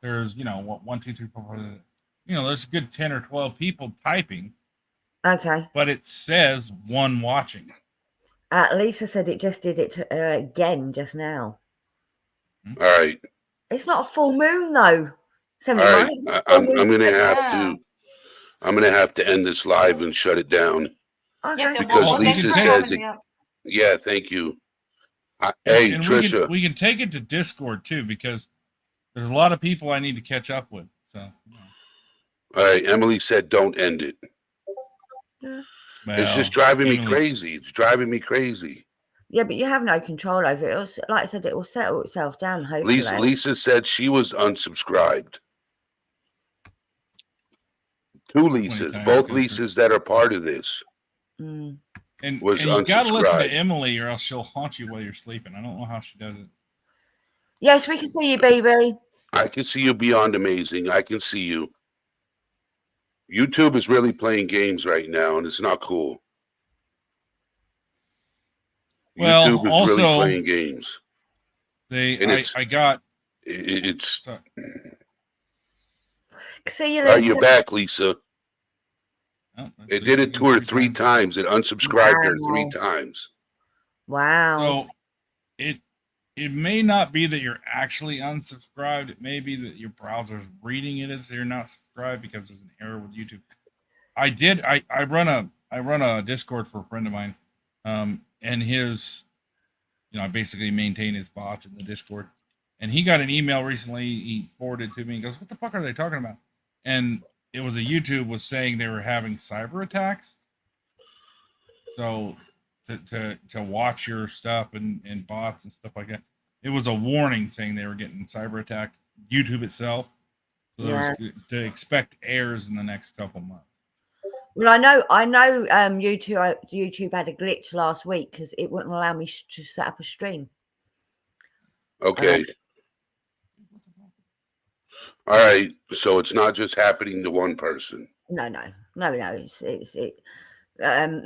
there's 1, 2, 3, 4, 5, there's a good 10 or 12 people typing. Okay. But it says 1 watching. Lisa said it just did it again just now. All right. It's not a full moon though. All right, I'm gonna have to end this live and shut it down. Okay. Because Lisa says it. Yeah, thank you. Hey, and Trisha. We can take it to Discord too, because there's a lot of people I need to catch up with. So. All right, Emily said don't end it. Yeah. Well, it's just driving me crazy. It's driving me crazy. Yeah, but you have no control over it. Like I said, it will settle itself down, hopefully. Lisa said she was unsubscribed. 2 Lisas, both Lisas that are part of this. Mm. And you gotta listen to Emily, or else she'll haunt you while you're sleeping. I don't know how she does it. Yes, we can see you, baby. I can see you beyond amazing. I can see you. YouTube is really playing games right now, and it's not cool. Well, YouTube is also, really playing games. It's. See you later. You're back, Lisa. Oh, it did it to her 3 times. It unsubscribed her 3 times. Wow. So it may not be that you're actually unsubscribed. It may be that your browser's reading it as you're not subscribed because there's an error with YouTube. I run a Discord for a friend of mine, and his, I basically maintain his bots in the Discord, and he got an email recently. He forwarded it to me and goes, "What the fuck are they talking about?" And it was YouTube was saying they were having cyber attacks. So to watch your stuff and bots and stuff like that, it was a warning saying they were getting cyber attacked. YouTube itself. So there was to expect errors in the next couple months. Well, I know. YouTube had a glitch last week because it wouldn't allow me to set up a stream. Okay. All right. So it's not just happening to one person. No. There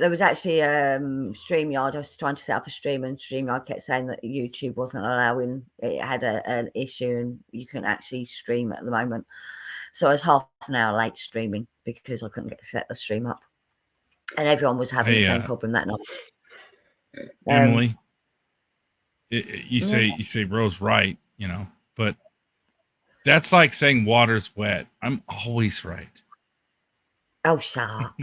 was actually StreamYard. I was trying to set up a stream, and StreamYard kept saying that YouTube wasn't allowing. It had an issue, and you couldn't actually stream at the moment. So I was half an hour late streaming because I couldn't get to set the stream up, and everyone was having the same problem that night. Emily, you say Rose right, but that's like saying water's wet. I'm always right. Oh, shut up.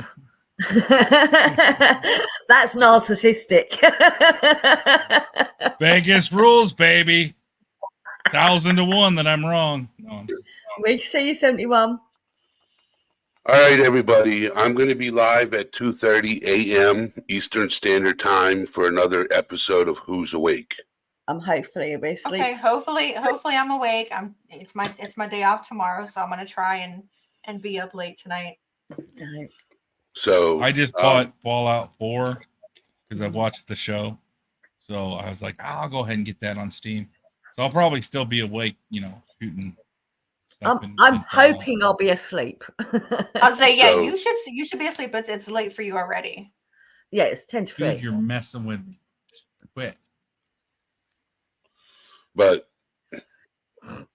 That's narcissistic. Vegas rules, baby. 1,000 to 1 that I'm wrong. No. We see you 71. All right, everybody. I'm going to be live at 2:30 a.m. Eastern Standard Time for another episode of Who's Awake. I'm hopefully you'll be asleep. Okay, hopefully I'm awake. It's my day off tomorrow, so I'm gonna try and be up late tonight. Right. So I just bought Fallout 4 because I watched the show. So I was like, I'll go ahead and get that on Steam. So I'll probably still be awake, shooting. I'm hoping I'll be asleep. I'll say, yeah, So- you should be asleep, but it's late for you already. Yeah, it's 10 to 3. Dude, you're messing with me. Quit. But all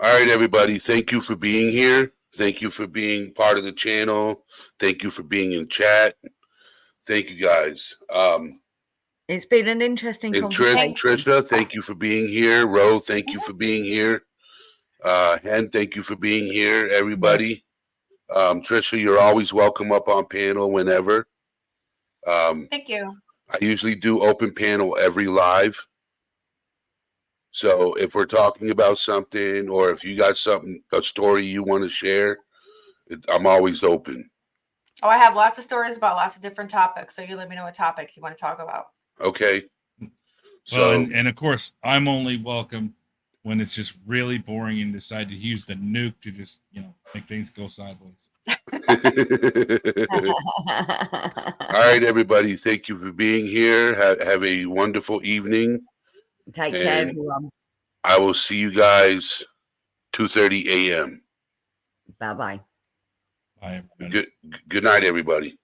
right, everybody. Thank you for being here. Thank you for being part of the channel. Thank you for being in chat. Thank you, guys. It's been an interesting And conversation. Trisha, thank you for being here. Ro, thank you for being here. Hen, thank you for being here. Everybody. Trisha, you're always welcome up on panel whenever. Thank you. I usually do open panel every live. So if we're talking about something, or if you got a story you want to share, I'm always open. Oh, I have lots of stories about lots of different topics. So you let me know what topic you want to talk about. Okay. Well, So and of course, I'm only welcome when it's just really boring and decide to use the nuke to just, make things go sideways. all right, everybody. Thank you for being here. Have a wonderful evening. Take care, And everyone. I will see you guys 2:30 a.m. Bye-bye. Bye, everybody. Good night, everybody.